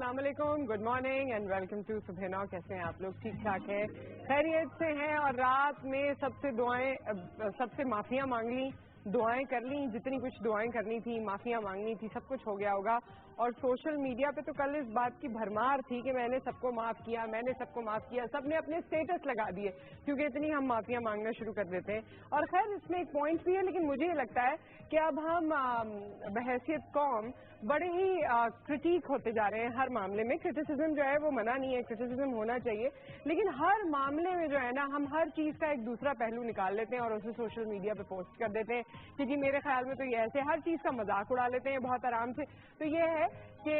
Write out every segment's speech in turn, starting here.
السلام علیکم, good morning and welcome to صبح نو. کیسے ہیں آپ لوگ؟ ٹھیک ٹھاک ہے, خیریت سے ہیں. اور رات میں سب سے معافیاں مانگ لی, دعائیں کر لی, جتنی کچھ دعائیں کرنی تھی, معافیاں مانگنی تھی, سب کچھ ہو گیا ہوگا. اور سوشل میڈیا پہ تو کل اس بات کی بھرمار تھی کہ میں نے سب کو معاف کیا, میں نے سب کو معاف کیا, سب نے اپنے اسٹیٹس لگا دیے کیونکہ اتنی ہم معافیاں مانگنا شروع کر دیتے ہیں. اور خیر اس میں ایک پوائنٹ بھی ہے, لیکن مجھے یہ لگتا ہے کہ اب ہم بحیثیت قوم بڑے ہی کرٹیک ہوتے جا رہے ہیں ہر معاملے میں. کرٹیسزم جو ہے وہ منع نہیں ہے, کرٹیسزم ہونا چاہیے, لیکن ہر معاملے میں جو ہے نا ہم ہر چیز کا ایک دوسرا پہلو نکال لیتے ہیں اور اسے سوشل میڈیا پہ پوسٹ کر دیتے ہیں کہ جی میرے خیال میں تو یہ ایسے, ہر چیز کا مذاق اڑا لیتے ہیں بہت آرام سے. تو یہ ہے کہ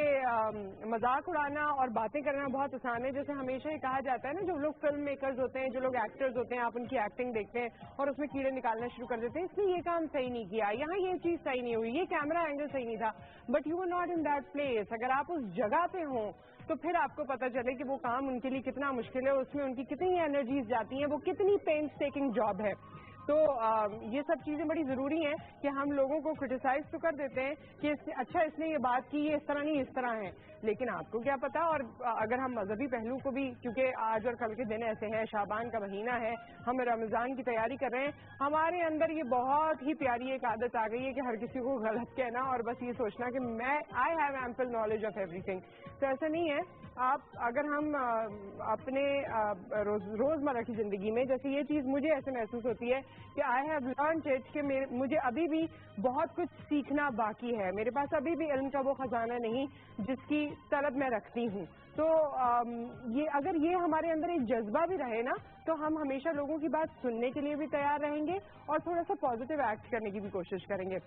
مذاق اڑانا اور باتیں کرنا بہت آسان ہے. جیسے ہمیشہ یہ کہا جاتا ہے نا, جو لوگ فلم میکرز ہوتے ہیں, جو لوگ ایکٹرز ہوتے ہیں, آپ ان کی ایکٹنگ دیکھتے ہیں اور اس میں کیڑے نکالنا شروع کر دیتے ہیں, اس نے یہ کام صحیح نہیں کیا, یہاں یہ چیز صحیح نہیں ہوئی, یہ کیمرہ اینگل صحیح نہیں تھا. But you are not in that place. اگر آپ اس جگہ پہ ہوں تو پھر آپ کو پتہ چلے کہ وہ کام ان کے لیے کتنا مشکل ہے, اس میں ان کی کتنی انرجیز جاتی ہیں, وہ کتنی پینس ٹیکنگ جاب ہے. تو یہ سب چیزیں بڑی ضروری ہیں کہ ہم لوگوں کو کرٹیسائز تو کر دیتے ہیں کہ اچھا اس نے یہ بات کی, یہ اس طرح نہیں اس طرح ہے, لیکن آپ کو کیا پتا. اور اگر ہم مذہبی پہلو کو بھی, کیونکہ آج اور کل کے دن ایسے ہیں, شعبان کا مہینہ ہے, ہم رمضان کی تیاری کر رہے ہیں, ہمارے اندر یہ بہت ہی پیاری ایک عادت آ گئی ہے کہ ہر کسی کو غلط کہنا اور بس یہ سوچنا کہ میں I have ample knowledge of everything. تو ایسا نہیں ہے. آپ اگر ہم اپنے روزمرہ کی زندگی میں, جیسے یہ چیز مجھے ایسے محسوس ہوتی ہے کہ آئی ہیو لرنڈ اٹ کہ مجھے ابھی بھی بہت کچھ سیکھنا باقی ہے, میرے پاس ابھی بھی علم کا وہ خزانہ نہیں جس کی طلب میں رکھتی ہوں. تو اگر یہ ہمارے اندر ایک جذبہ بھی رہے نا تو ہم ہمیشہ لوگوں کی بات سننے کے لیے بھی تیار رہیں گے اور تھوڑا سا پازیٹیو ایکٹ کرنے کی بھی کوشش کریں گے.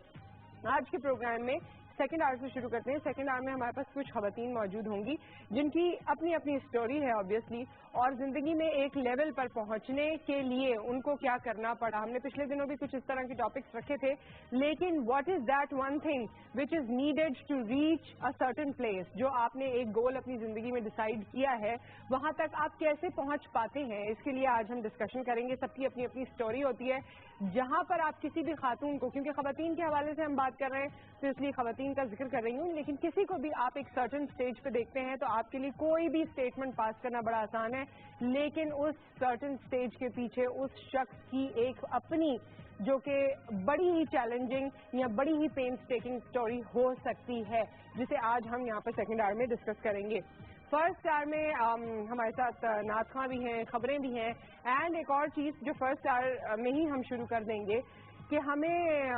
آج کے پروگرام میں سیکنڈ آور سے شروع کرتے ہیں. سیکنڈ آور میں ہمارے پاس کچھ خواتین موجود ہوں گی جن کی اپنی اپنی اسٹوری ہے آبویسلی, اور زندگی میں ایک لیول پر پہنچنے کے لیے ان کو کیا کرنا پڑا. ہم نے پچھلے دنوں بھی کچھ اس طرح کے ٹاپکس رکھے تھے, لیکن what is that one thing which is needed to reach a certain place. جو آپ نے ایک گول اپنی زندگی میں ڈیسائیڈ کیا ہے, وہاں تک آپ کیسے پہنچ پاتے ہیں, اس کے لیے آج ہم ڈسکشن کریں گے. سب کی اپنی اپنی اسٹوری ہوتی ہے. جہاں پر آپ کسی بھی خاتون کو, کیونکہ خواتین کے حوالے سے ہم بات کر رہے ہیں تو اس لیے خواتین کا ذکر کر رہی ہوں, لیکن کسی کو بھی آپ ایک سرٹن اسٹیج پہ دیکھتے ہیں تو آپ کے لیے کوئی بھی اسٹیٹمنٹ پاس کرنا بڑا آسان ہے, لیکن اس سرٹن اسٹیج کے پیچھے اس شخص کی ایک اپنی جو کہ بڑی ہی چیلنجنگ یا بڑی ہی پینس ٹیکنگ اسٹوری ہو سکتی ہے, جسے آج ہم یہاں پر سیکنڈ آور میں ڈسکس کریں گے. فرسٹ آور میں ہمارے ساتھ نعت خواں بھی ہیں, خبریں بھی ہیں, اینڈ ایک اور چیز جو فرسٹ آور میں ہی ہم شروع کر دیں گے کہ ہمیں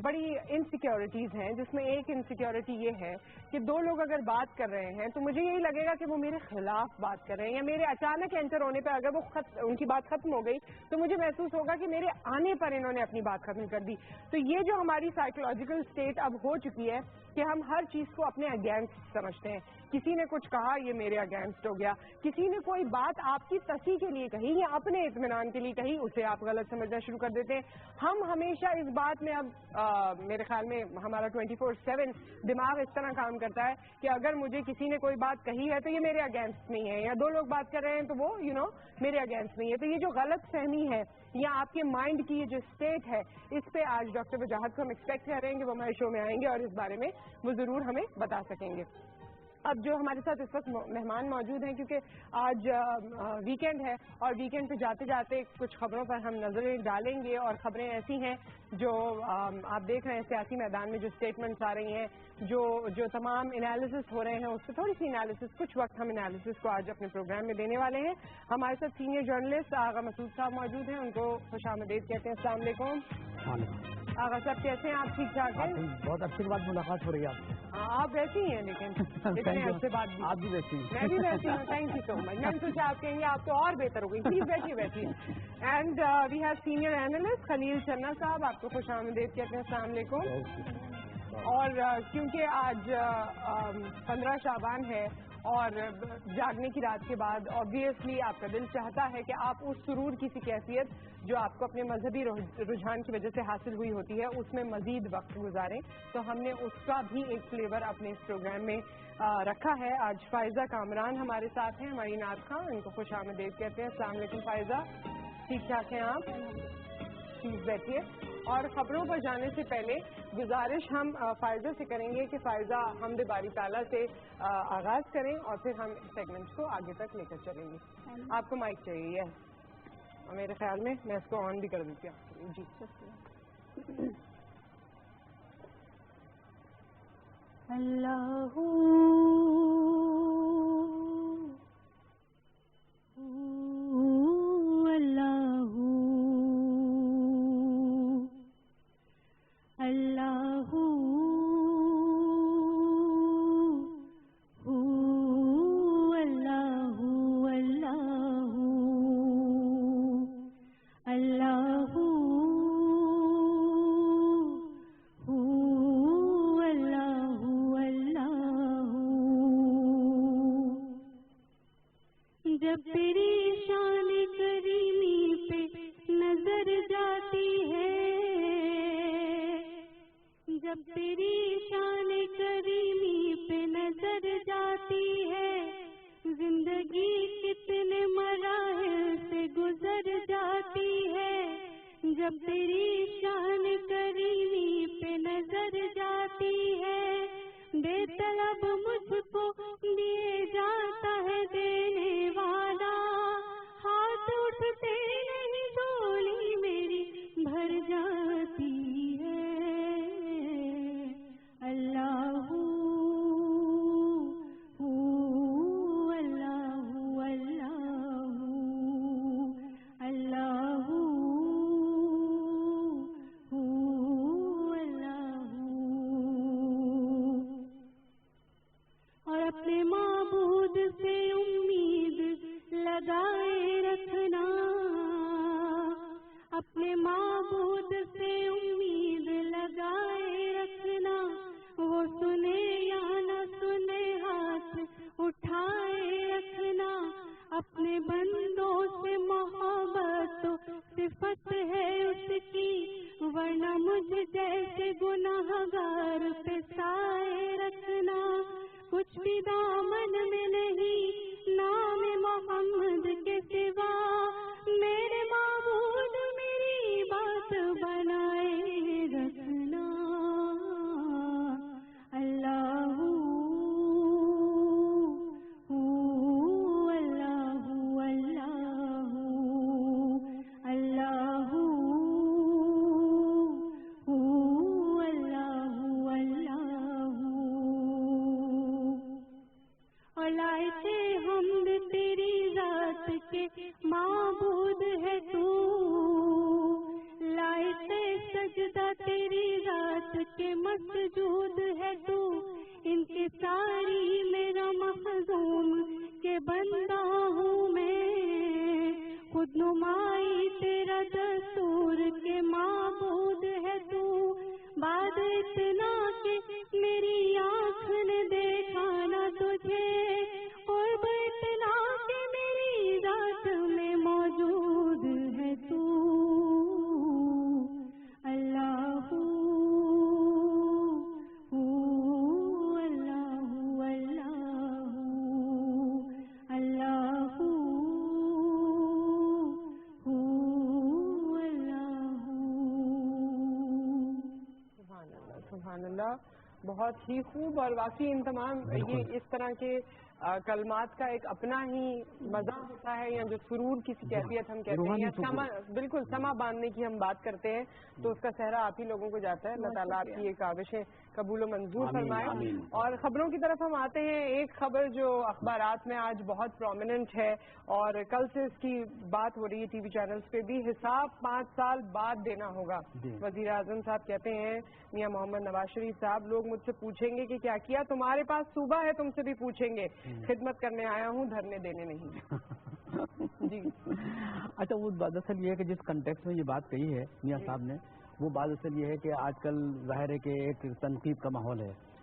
بڑی انسیکیورٹیز ہیں, جس میں ایک انسیکیورٹی یہ ہے کہ دو لوگ اگر بات کر رہے ہیں تو مجھے یہی لگے گا کہ وہ میرے خلاف بات کر رہے ہیں, یا میرے اچانک انٹر ہونے پہ اگر ان کی بات ختم ہو گئی تو مجھے محسوس ہوگا کہ میرے آنے پر انہوں نے اپنی بات ختم کر دی. تو یہ جو ہماری سائیکولوجیکل اسٹیٹ اب ہو چکی ہے کہ ہم ہر چیز کو اپنے اگینسٹ سمجھتے ہیں. کسی نے کچھ کہا, یہ میرے اگینسٹ ہو گیا. کسی نے کوئی بات آپ کی تصحیح کے لیے کہی یا اپنے اطمینان کے لیے کہی, اسے آپ غلط سمجھنا شروع کر دیتے ہیں. ہم ہمیشہ اس بات میں, اب میرے خیال میں ہمارا 24/7 دماغ اس طرح کام کرتا ہے کہ اگر مجھے کسی نے کوئی بات کہی ہے تو یہ میرے اگینسٹ نہیں ہے, یا دو لوگ بات کر رہے ہیں تو وہ میرے اگینسٹ نہیں ہے. تو یہ جو غلط فہمی ہے یا آپ کے مائنڈ کی یہ جو اسٹیٹ ہے, اس پہ آج ڈاکٹر وجاہت کو ہم ایکسپیکٹ کریں گے وہ ہمارے شو میں آئیں گے اور اس بارے میں وہ ضرور ہمیں بتا سکیں گے. اب جو ہمارے ساتھ اس وقت مہمان موجود ہیں, کیونکہ آج ویکینڈ ہے اور ویکینڈ پہ جاتے جاتے کچھ خبروں پر ہم نظریں ڈالیں گے, اور خبریں ایسی ہیں جو آپ دیکھ رہے ہیں سیاسی میدان میں جو اسٹیٹمنٹس آ رہی ہیں, جو تمام انالیسس ہو رہے ہیں, اس سے تھوڑی سی انالیسس, کچھ وقت ہم انالیسس کو آج اپنے پروگرام میں دینے والے ہیں. ہمارے ساتھ سینئر جرنلسٹ آغا مسعود صاحب موجود ہیں, ان کو خوش آمدید کہتے ہیں. السلام علیکم. آغا صاحب کیسے ہیں آپ؟ ٹھیک ٹھاک ہیں؟ بہت عرصے کے بعد ملاقات ہو رہی ہے آپ سے. آپ ویسی ہی ہیں, لیکن اتنے عرصے بعد بھی آپ بھی ویسی ہیں. میں بھی ویسی ہوں. تھینک یو سو مچ. میں نے سوچا آپ کہیں گے آپ تو اور بہتر ہو گئی. پلیز بیٹھیے بیٹھیے. And we have senior analyst Khalil Channa صاحب, آپ کو خوش آمدید کہتے ہیں. السلام علیکم. اور کیونکہ آج 15 شعبان ہے اور جاگنے کی رات کے بعد آبویسلی آپ کا دل چاہتا ہے کہ آپ اس سرور کی سی کیفیت جو آپ کو اپنے مذہبی رجحان کی وجہ سے حاصل ہوئی ہوتی ہے اس میں مزید وقت گزاریں, تو ہم نے اس کا بھی ایک فلیور اپنے اس پروگرام میں رکھا ہے. آج فائزہ کامران ہمارے ساتھ ہیں, ہماری نعت خواں, ان کو خوش آمدید کہتے ہیں. السلام علیکم فائزہ. ٹھیک ٹھاک ہیں آپ؟ پلیز بیٹھیے. اور خبروں پر جانے سے پہلے گزارش ہم فائزہ سے کریں گے کہ فائزہ حمد باری تعالیٰ سے آغاز کریں اور پھر ہم سیگمنٹس کو آگے تک لے کر چلیں گے. آپ کو مائک چاہیے؟ میرے خیال میں اس کو آن بھی کر دیتی ہوں. جی اللہ جب تیری شان کریمی پہ نظر جاتی ہے، جب تیری شان کریمی پہ نظر جاتی ہے، زندگی کتنے مراحل سے گزر جاتی ہے. جب تیری شان کریمی پہ نظر جاتی ہے، بے طلب مجھ کو دیے جاتا ہے دینے والا، ہاتھ اٹھتے نہیں جھولی میری بھر جاتی ہے. اللہ اپنے معبود سے امید لگائے رکھنا، اپنے معبود سے امید لگائے رکھنا، وہ سنے یا نہ سنے ہاتھ اٹھائے رکھنا. اپنے بندوں سے محبت تو صفت ہے اس کی، ورنہ مجھ جیسے گناہگار پہ سائے رکھنا. کچھ بھی دامن میں نہیں نام محمد کے سوا، میرے معبود میری بات بنائے رکھنا. اللہ لائے حمد تیری ذات کے معبود ہے تو، لائے سجدہ تیری ذات کے مسجود ہے تو. ان کی ساری میرا مخدوم کے بندہ ہوں میں، خود نمائی تیرا دستور کے معبود ہے تو. بعد اتنا کہ میری آنکھ نے دیکھا نہ تجھے، اور اتنا کہ میری ذات میں موجود ہے تو. اللہ سبحان اللہ. بہت ہی خوب. اور واقعی ان تمام یہ اس طرح کے کلمات کا ایک اپنا ہی مزہ ہوتا ہے، یا جو سرور کی کیفیت ہم کہتے ہیں، یا سما، بالکل سما باندھنے کی ہم بات کرتے ہیں، تو اس کا صحرا آپ ہی لوگوں کو جاتا ہے. اللہ تعالیٰ آپ کی یہ کاوشیں قبول و منظور فرمائے. اور خبروں کی طرف ہم آتے ہیں. ایک خبر جو اخبارات میں آج بہت پرومیننٹ ہے اور کل سے اس کی بات ہو رہی ہے ٹی وی چینلز پہ بھی، حساب 5 سال بعد دینا ہوگا. وزیر اعظم صاحب کہتے ہیں، میاں محمد نواز شریف صاحب، لوگ مجھ سے پوچھیں گے کہ کیا کیا، تمہارے پاس صوبہ ہے، تم سے بھی پوچھیں گے. خدمت کرنے آیا ہوں، دھرنے دینے نہیں. جی اچھا، وہ دراصل یہ ہے کہ جس کنٹیکس میں یہ بات کہی ہے میاں صاحب نے، وہ بات اصل یہ ہے کہ آج کل ظاہر ہے کہ ایک تنقید کا ماحول ہے،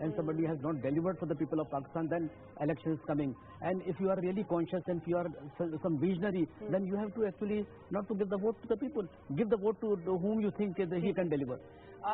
and somebody has not delivered for the people of Pakistan, then election is coming, and if you are really conscious and if you are some visionary, then you have to actually not to give the vote to the people, give the vote to whom you think that he can deliver.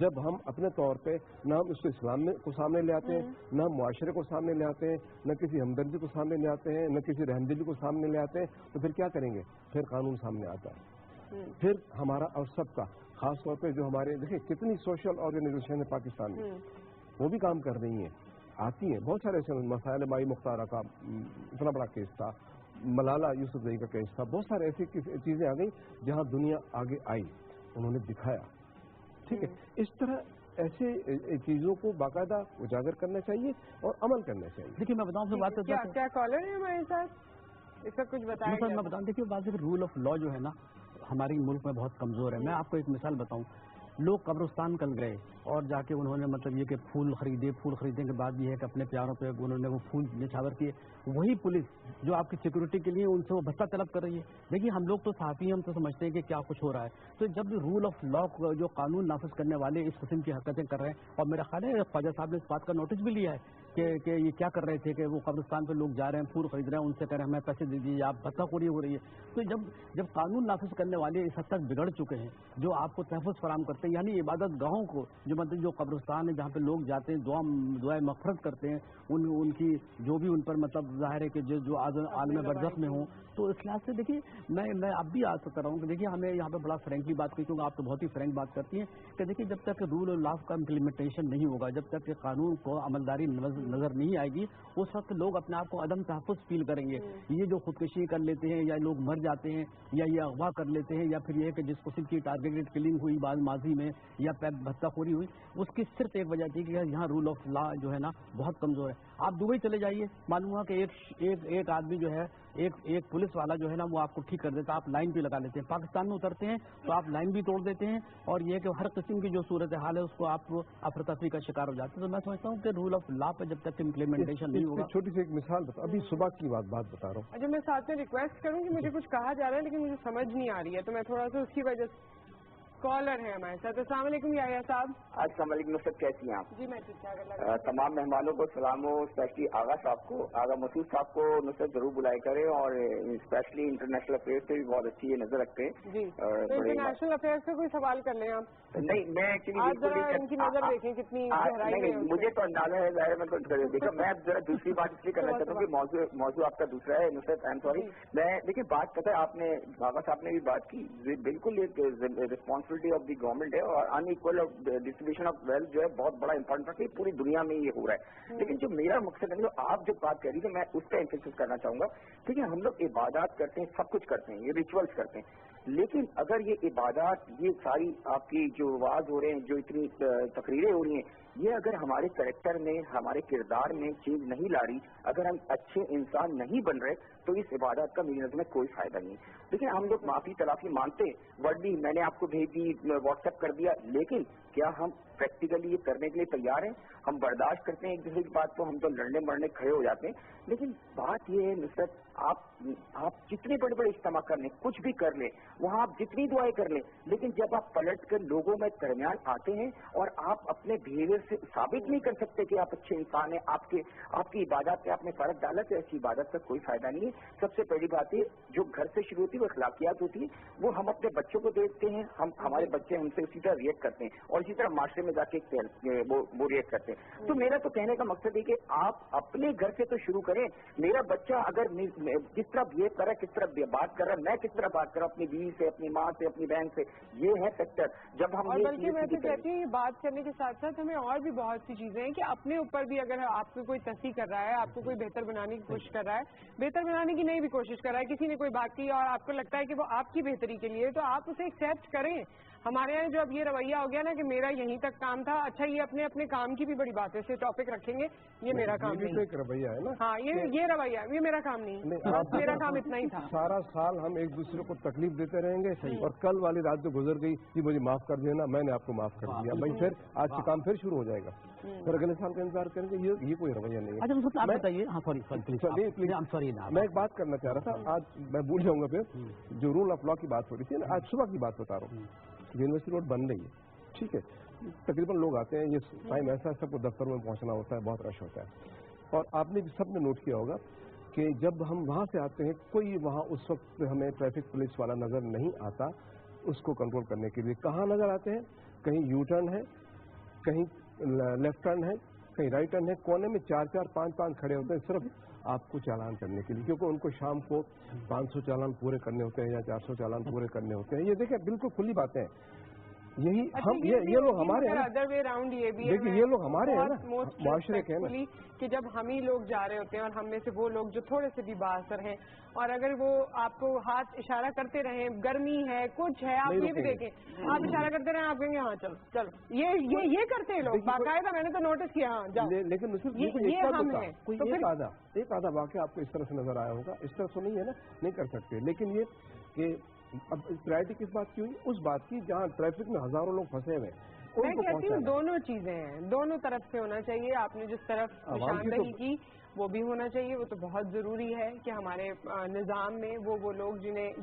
جب ہم اپنے طور پہ نہ ہم اس کو اسلام کو سامنے لے آتے ہیں، نہ معاشرے کو سامنے لے آتے ہیں، نہ کسی ہمدردی کو سامنے لے آتے ہیں، نہ کسی رحمدلی کو سامنے لے آتے ہیں، تو پھر کیا کریں گے؟ پھر قانون سامنے آتا ہے، پھر ہمارا اور سب کا، خاص طور پہ جو ہمارے دیکھیں کتنی سوشل آرگنائزیشن ہے پاکستان میں، وہ بھی کام کر رہی ہیں، آتی ہیں بہت سارے ایسے مسائل، مائی مختارہ کا اتنا بڑا کیس تھا، ملالہ یوسفزئی کا کیس تھا، بہت سارے ایسی چیزیں آ گئی جہاں دنیا آگے آئی، انہوں نے دکھایا، ٹھیک ہے۔ اس طرح ایسے چیزوں کو باقاعدہ اجاگر کرنا چاہیے اور عمل کرنا چاہیے۔ دیکھیے میں بتاؤں بات کیا کالر ہے ہمارے ساتھ، اس کا کچھ بتائیں؟ میں بتاؤں، دیکھیے بات رول آف لا جو ہے نا ہمارے ملک میں بہت کمزور ہے۔ میں آپ کو ایک مثال بتاؤں، لوگ قبرستان کل گئے اور جا کے انہوں نے مطلب یہ کہ پھول خریدے، پھول خریدنے کے بعد یہ ہے کہ اپنے پیاروں پہ انہوں نے وہ پھول نچھاور کیے، وہی پولیس جو آپ کی سیکورٹی کے لیے ان سے وہ بھتہ طلب کر رہی ہے۔ دیکھیے ہم لوگ تو صحافی ہیں، ہم تو سمجھتے ہیں کہ کیا کچھ ہو رہا ہے، تو جب بھی رول آف لا جو قانون نافذ کرنے والے اس قسم کی حرکتیں کر رہے ہیں، اور میرا خیال ہے خواجہ صاحب نے اس بات کا نوٹس بھی لیا ہے کہ یہ کیا کر رہے تھے کہ وہ قبرستان پہ لوگ جا رہے ہیں، پھول خرید رہے ہیں، ان سے کہہ رہے ہیں ہمیں پیسے دے دیجیے، آپ بھتہ خوری ہو رہی ہے۔ تو جب قانون نافذ کرنے والے اس حد تک بگڑ چکے ہیں، جو آپ کو تحفظ فراہم کرتے ہیں، یعنی عبادت گاہوں کو جو مطلب جو قبرستان ہے جہاں پہ لوگ جاتے ہیں دعائیں مغفرت کرتے ہیں، ان کی جو بھی ان پر مطلب ظاہر ہے کہ جو عالم برزخ میں ہوں، تو اس لحاظ سے دیکھیے میں اب بھی آج کر رہا ہوں کہ دیکھیے ہمیں یہاں پہ بڑا فرینکلی بات کی، کیونکہ آپ تو بہت ہی فرینک بات کرتی ہیں کہ دیکھیے جب تک رول آف لا کا امپلیمنٹیشن نہیں ہوگا، جب تک کہ قانون کو عملداری نظر نہیں آئے گی، اس وقت لوگ اپنے آپ کو عدم تحفظ فیل کریں گے۔ یہ جو خودکشی کر لیتے ہیں یا لوگ مر جاتے ہیں یا یہ اغوا کر لیتے ہیں یا پھر یہ کہ جس قسم کی ٹارگیٹڈ کلنگ ہوئی بعض ماضی میں یا بھتہ خوری ہوئی، اس کی صرف ایک وجہ تھی کہ یہاں رول آف لا جو ہے نا بہت کمزور ہے۔ آپ دبئی چلے جائیے، معلوم ہوا کہ ایک آدمی جو ہے ایک پولیس والا جو ہے نا وہ آپ کو ٹھیک کر دیتا ہے، آپ لائن پہ لگا لیتے ہیں۔ پاکستان میں اترتے ہیں تو آپ لائن بھی توڑ دیتے ہیں، اور یہ کہ ہر قسم کی جو صورتحال ہے اس کو آپ افراتفری کا شکار ہو جاتے ہیں۔ تو میں سمجھتا ہوں کہ رول آف لا پہ جب تک امپلیمنٹیشن نہیں ہوگا۔ چھوٹی سی ایک مثال بتا، ابھی صبح کی بات بتا رہا ہوں۔ اچھا میں ساتھ میں ریکویسٹ کروں کہ مجھے کچھ کہا جا رہا ہے لیکن مجھے سمجھ نہیں آ رہی ہے، تو میں تھوڑا سا اس کی وجہ سے کالر ہے ہمارے ساتھ۔ السلام علیکم یحییٰ صاحب۔ السلام علیکم نصرت، کیسی ہیں آپ؟ جی میں ٹھیک ٹھاک، تمام مہمانوں کو سلام ہو، اسپیشلی آغا صاحب کو، آغا مسعود صاحب کو نصرت ضرور بلائے کریں، اور اسپیشلی انٹرنیشنل افیئر سے بھی بہت اچھی یہ نظر رکھتے ہیں۔ جی انٹرنیشنل افیئر سے کوئی سوال کر لیں آپ؟ نہیں میں ان کی نظر دیکھیں کتنی گہرائی میں۔ مجھے تو اندازہ ہے، ظاہر میں تو دیکھا، میں ذرا دوسری بات اس لیے کرنا چاہتا ہوں کہ موضوع آپ کا دوسرا ہے نصرت، آئی ایم سوری۔ میں دیکھیں بات پتہ ہے آپ نے آغا صاحب نے بھی بات کی، بالکل ایک ریسپانسبلٹی آف دی گورنمنٹ ہے، اور ان ایکول ڈسٹریبیوشن آف ویلتھ جو ہے بہت بڑا امپورٹنٹ ہے، پوری دنیا میں یہ ہو رہا ہے۔ لیکن جو میرا مقصد ہے، جو آپ جو بات کر رہی تھی میں اس پہ ایمفیسس کرنا چاہوں گا۔ ٹھیک ہے، ہم لوگ عبادات کرتے ہیں، سب کچھ کرتے ہیں، یہ ریچولس کرتے ہیں، لیکن اگر یہ عبادات، یہ ساری آپ کی جو واز ہو رہے ہیں، جو اتنی تقریریں ہو رہی ہیں، یہ اگر ہمارے کریکٹر میں، ہمارے کردار میں چینج نہیں لا رہی، اگر ہم اچھے انسان نہیں بن رہے، تو اس عبادات کا میری نظر میں کوئی فائدہ نہیں۔ لیکن ہم لوگ معافی تلافی مانگتے، ورڈلی میں نے آپ کو بھیج دی، واٹس ایپ کر دیا، لیکن کیا ہم پریکٹیکلی یہ کرنے کے لیے تیار ہیں؟ ہم برداشت کرتے ہیں ایک دوسرے کی بات کو، ہم تو لڑنے مرنے کھڑے ہو جاتے ہیں۔ لیکن بات یہ ہے نصرت، آپ جتنے بڑے بڑے اجتماع کر لیں، کچھ بھی کر لیں، وہاں آپ جتنی دعائیں کر لیں، لیکن جب آپ پلٹ کر لوگوں میں درمیان آتے ہیں اور آپ اپنے بہیویئر سے ثابت نہیں کر سکتے کہ آپ اچھے انسان ہیں، آپ کی عبادات پہ آپ نے فرق ڈالا، تو ایسی عبادت کا کوئی فائدہ نہیں ہے۔ سب سے پہلی بات ہے جو گھر سے شروع ہوتی ہے وہ اخلاقیات ہوتی ہے، وہ ہم اپنے بچوں کو دیکھتے ہیں، ہمارے بچے ہم سے اسی طرح ریئیکٹ کرتے ہیں، اور اسی طرح معاشرے میں جا کے وہ ریئیکٹ کرتے ہیں۔ تو میرا تو کہنے کا مقصد ہے کہ آپ اپنے گھر سے تو شروع کریں۔ میرا بچہ اگر کس طرح بہیو کر رہا ہے، کس طرح بات کر رہا ہے، میں کس طرح بات کر رہا ہوں اپنی بیوی سے، اپنی ماں سے، اپنی بہن سے، یہ ہے فیکٹر۔ جب ہم بلکہ میں تو کہتی ہوں یہ بات کرنے کے ساتھ ساتھ ہمیں اور بھی بہت سی چیزیں ہیں کہ اپنے اوپر بھی اگر آپ کو کوئی تصحیح کر رہا ہے، آپ کو کوئی بہتر بنانے کی کوشش کر رہا ہے، بہتر بنانے کی نہیں بھی کوشش کر رہا ہے، کسی نے کوئی بات کی اور آپ کو لگتا ہے کہ وہ آپ کی بہتری کے لیے، تو آپ اسے ایکسیپٹ کریں۔ ہمارے یہاں جو اب یہ رویہ ہو گیا نا کہ میرا یہیں تک کام تھا، اچھا یہ اپنے اپنے کام کی بھی بڑی باتیں سے ٹاپک رکھیں گے، یہ میرا کام نہیں، ایک رویہ ہے نا۔ ہاں یہ رویہ، یہ میرا کام نہیں، میرا کام اتنا ہی تھا۔ سارا سال ہم ایک دوسرے کو تکلیف دیتے رہیں گے، اور کل والی رات جو گزر گئی کہ مجھے معاف کر دینا، میں نے آپ کو معاف کر دیا، بھائی پھر آج سے کام پھر شروع ہو جائے گا، پھر اگلے سال کا انتظار کریں گے، یہ کوئی رویہ نہیں ہے۔ میں ایک بات کرنا چاہ رہا تھا، آج میں بھول جاؤں گا، پھر جو رول آف لا کی بات ہو رہی تھی، آج صبح کی بات بتا رہا ہوں، یونیورسٹی روڈ بن رہی ہے، ٹھیک ہے، تقریباً لوگ آتے ہیں، یہ ٹائم ایسا ہے سب کو دفتر میں پہنچنا ہوتا ہے، بہت رش ہوتا ہے، اور آپ نے سب نے نوٹ کیا ہوگا کہ جب ہم وہاں سے آتے ہیں، کوئی وہاں اس وقت ہمیں ٹریفک پولیس والا نظر نہیں آتا اس کو کنٹرول کرنے کے لیے۔ کہاں نظر آتے ہیں؟ کہیں یو ٹرن ہے، کہیں لیفٹ ٹرن ہے، کہیں رائٹ ٹرن ہے، کونے میں 4-4 5-5 کھڑے ہوتے ہیں صرف آپ کو چالان کرنے کے لیے، کیونکہ ان کو شام کو 500 چالان پورے کرنے ہوتے ہیں یا 400 چالان پورے کرنے ہوتے ہیں. یہ دیکھیں بالکل کھلی باتیں ہیں. یہی ہم یہ لوگ ہمارے ہیں، ادر وے راؤنڈ یہ بھی ہے، دیکھیے یہ لوگ ہمارے ہیں نا، معاشرے کے ہیں نا، کہ جب ہم ہی لوگ جا رہے ہوتے ہیں اور ہم میں سے وہ لوگ جو تھوڑے سے بھی بااثر ہیں، اور اگر وہ آپ کو ہاتھ اشارہ کرتے رہیں، گرمی ہے کچھ ہے، آپ یہ بھی دیکھیں، آپ اشارہ کرتے رہیں، آپ کہیں گے ہاں چلو چلو، یہ کرتے ہیں لوگ باقاعدہ، میں نے تو نوٹس کیا. ہاں جاؤ. لیکن یہ ہم ہیں. کوئی ایک آدھا واقعہ آپ کو اس طرح سے نظر آیا ہوگا، اس طرح سے نہیں ہے نا، نہیں کر سکتے. لیکن یہ کہ اب پرائرٹی کس بات کی ہوئی؟ اس بات کی جہاں ٹریفک میں ہزاروں لوگ پھنسے ہوئے ہیں. میں کہتی ہوں دونوں چیزیں ہیں، دونوں طرف سے ہونا چاہیے. آپ نے جس طرف نشاندہی کی وہ بھی ہونا چاہیے، وہ تو بہت ضروری ہے کہ ہمارے نظام میں وہ لوگ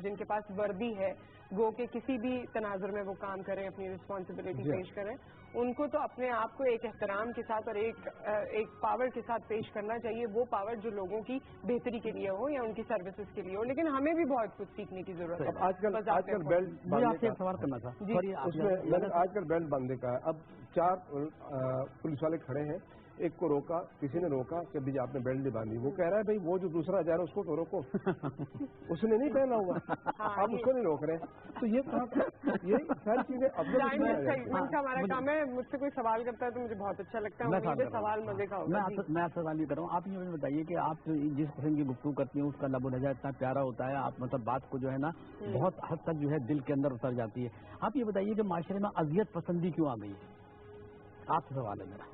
جن کے پاس وردی ہے، گو کہ کسی بھی تناظر میں وہ کام کریں، اپنی رسپانسبلٹی پیش کریں، ان کو تو اپنے آپ کو ایک احترام کے ساتھ اور ایک پاور کے ساتھ پیش کرنا چاہیے. وہ پاور جو لوگوں کی بہتری کے لیے ہو یا ان کی سروسز کے لیے ہو. لیکن ہمیں بھی بہت کچھ سیکھنے کی ضرورت ہے. آج کل بیلٹ سوال کرنا تھا، آج کل بیلٹ باندھنے کا ہے. اب 4 پولیس والے کھڑے ہیں، ایک کو روکا، کسی نے روکا کہ بھائی آپ نے بیلٹ نہیں باندھی. وہ کہہ رہا ہے بھائی وہ جو دوسرا جا رہا ہے اس کو تو روکو، اس نے نہیں پہنا ہوا، آپ اس کو نہیں روک رہے. تو یہ ساری چیزیں ہمارا کام ہے. مجھ سے کوئی سوال کرتا ہے تو مجھے بہت اچھا لگتا ہے. سوال مزے کا ہوگا. میں آپ سے سوال یہ کر رہا ہوں، آپ یہ بتائیے کہ آپ جس قسم کی گفتگو کرتی ہیں اس کا لب و لہجہ اتنا پیارا ہوتا ہے، آپ مطلب بات کو جو ہے نا بہت حد تک جو ہے دل کے اندر اتر جاتی ہے. آپ یہ بتائیے کہ معاشرے میں اذیت پسندی کیوں آ گئی؟ آپ سے سوال ہے میرا.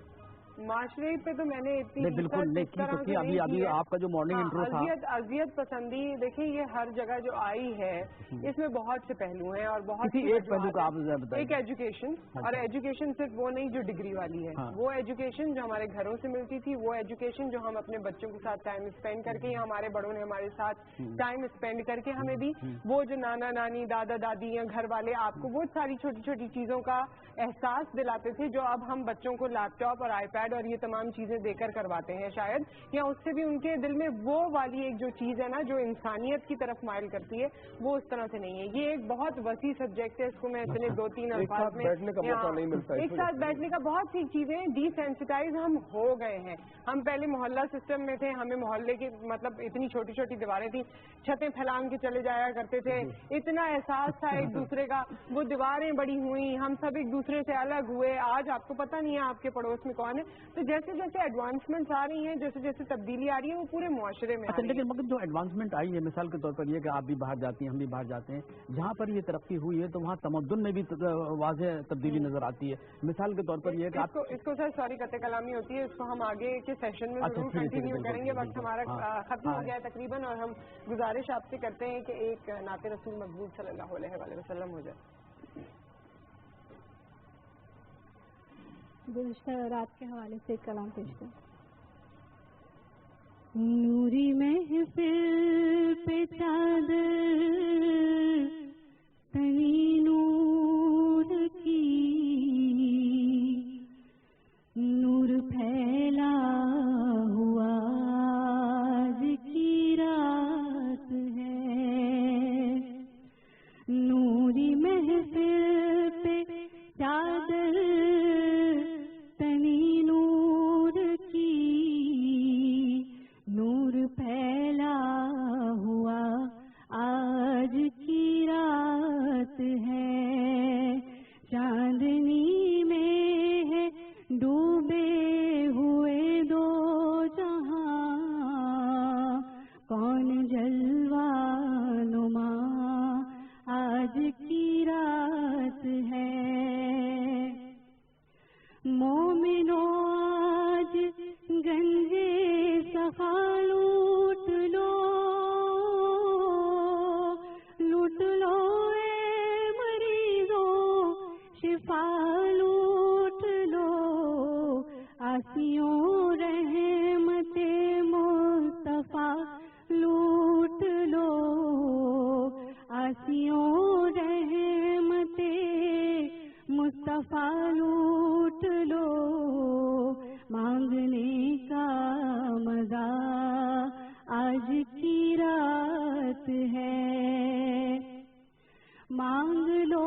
معاشرے پہ تو میں نے اتنی بالکل نہیں، ابھی آپ کا جو مارننگ انٹرو تھا اذیت پسندی، دیکھیے یہ ہر جگہ جو آئی ہے اس میں بہت سے پہلو ہیں اور بہت ایک پہلو کا آپ بتائیے. ایک ایجوکیشن، اور ایجوکیشن صرف وہ نہیں جو ڈگری والی ہے، وہ ایجوکیشن جو ہمارے گھروں سے ملتی تھی، وہ ایجوکیشن جو ہم اپنے بچوں کے ساتھ ٹائم اسپینڈ کر کے یا ہمارے بڑوں نے ہمارے ساتھ ٹائم اسپینڈ کر کے ہمیں بھی وہ جو نانا نانی دادا دادی یا گھر والے آپ کو وہ ساری چھوٹی چھوٹی چیزوں کا احساس دلاتے تھے جو اب ہم بچوں کو لیپ ٹاپ اور آئی پیڈ اور یہ تمام چیزیں دے کر کرواتے ہیں شاید، یا اس سے بھی ان کے دل میں وہ والی ایک جو چیز ہے نا جو انسانیت کی طرف مائل کرتی ہے وہ اس طرح سے نہیں ہے. یہ ایک بہت وسیع سبجیکٹ ہے، اس کو میں اتنے 2-3 الفاظ میں ایک ساتھ بیٹھنے کا بہت سی چیزیں ڈی سینسٹائز ہم ہو گئے ہیں. ہم پہلے محلہ سسٹم میں تھے، ہمیں محلے کی مطلب اتنی چھوٹی چھوٹی دیواریں تھیں، چھتیں پھیلان کے چلے جایا کرتے تھے، اتنا احساس تھا ایک دوسرے کا. وہ دیواریں بڑی ہوئی، ہم سب ایک دوسرے سے الگ ہوئے. آج آپ کو پتہ نہیں ہے آپ کے پڑوس میں کون ہے. تو جیسے جیسے ایڈوانسمنٹس آ رہی ہیں، جیسے جیسے تبدیلی آ رہی ہے وہ پورے معاشرے میں. لیکن مگر جو ایڈوانسمنٹ آئی ہے، مثال کے طور پر یہ کہ آپ بھی باہر جاتی ہیں، ہم بھی باہر جاتے ہیں، جہاں پر یہ ترقی ہوئی ہے تو وہاں تمدن میں بھی واضح تبدیلی نظر آتی ہے. مثال کے طور پر یہ کہ اس کو سر سوری قطع کلامی ہوتی ہے، اس کو ہم آگے کے سیشن میں ضرور کنٹینیو کریں گے. وقت ہمارا ختم ہو گیا ہے تقریباً، اور ہم گزارش آپ سے کرتے ہیں کہ ایک نعت رسول مقبول صلی اللہ علیہ وسلم ہو جائے. گزشتہ رات کے حوالے سے کلام پیش کریں. نوری محفل پہ چادر تنی نور کی، نور پھیلا ہوا آج کی رات ہے. نوری محفل پہ چادر تنی نور کی، نور پھیلا ہوا آج کی رات ہے. چاندنی میں ہے ڈوبے ہوئے دو جہاں، کون جلوہ نما آج کی رات ہے. مومنو آج گنجے صفا لوٹ لو، لوٹ لو اے مریضوں شفا لوٹ لو. آسیوں رحمت مصطفیٰ لوٹ لو، آسیوں رحمت مصطفیٰ لوٹ لو. مانگنے کا مزہ آج کی رات ہے. مانگ لو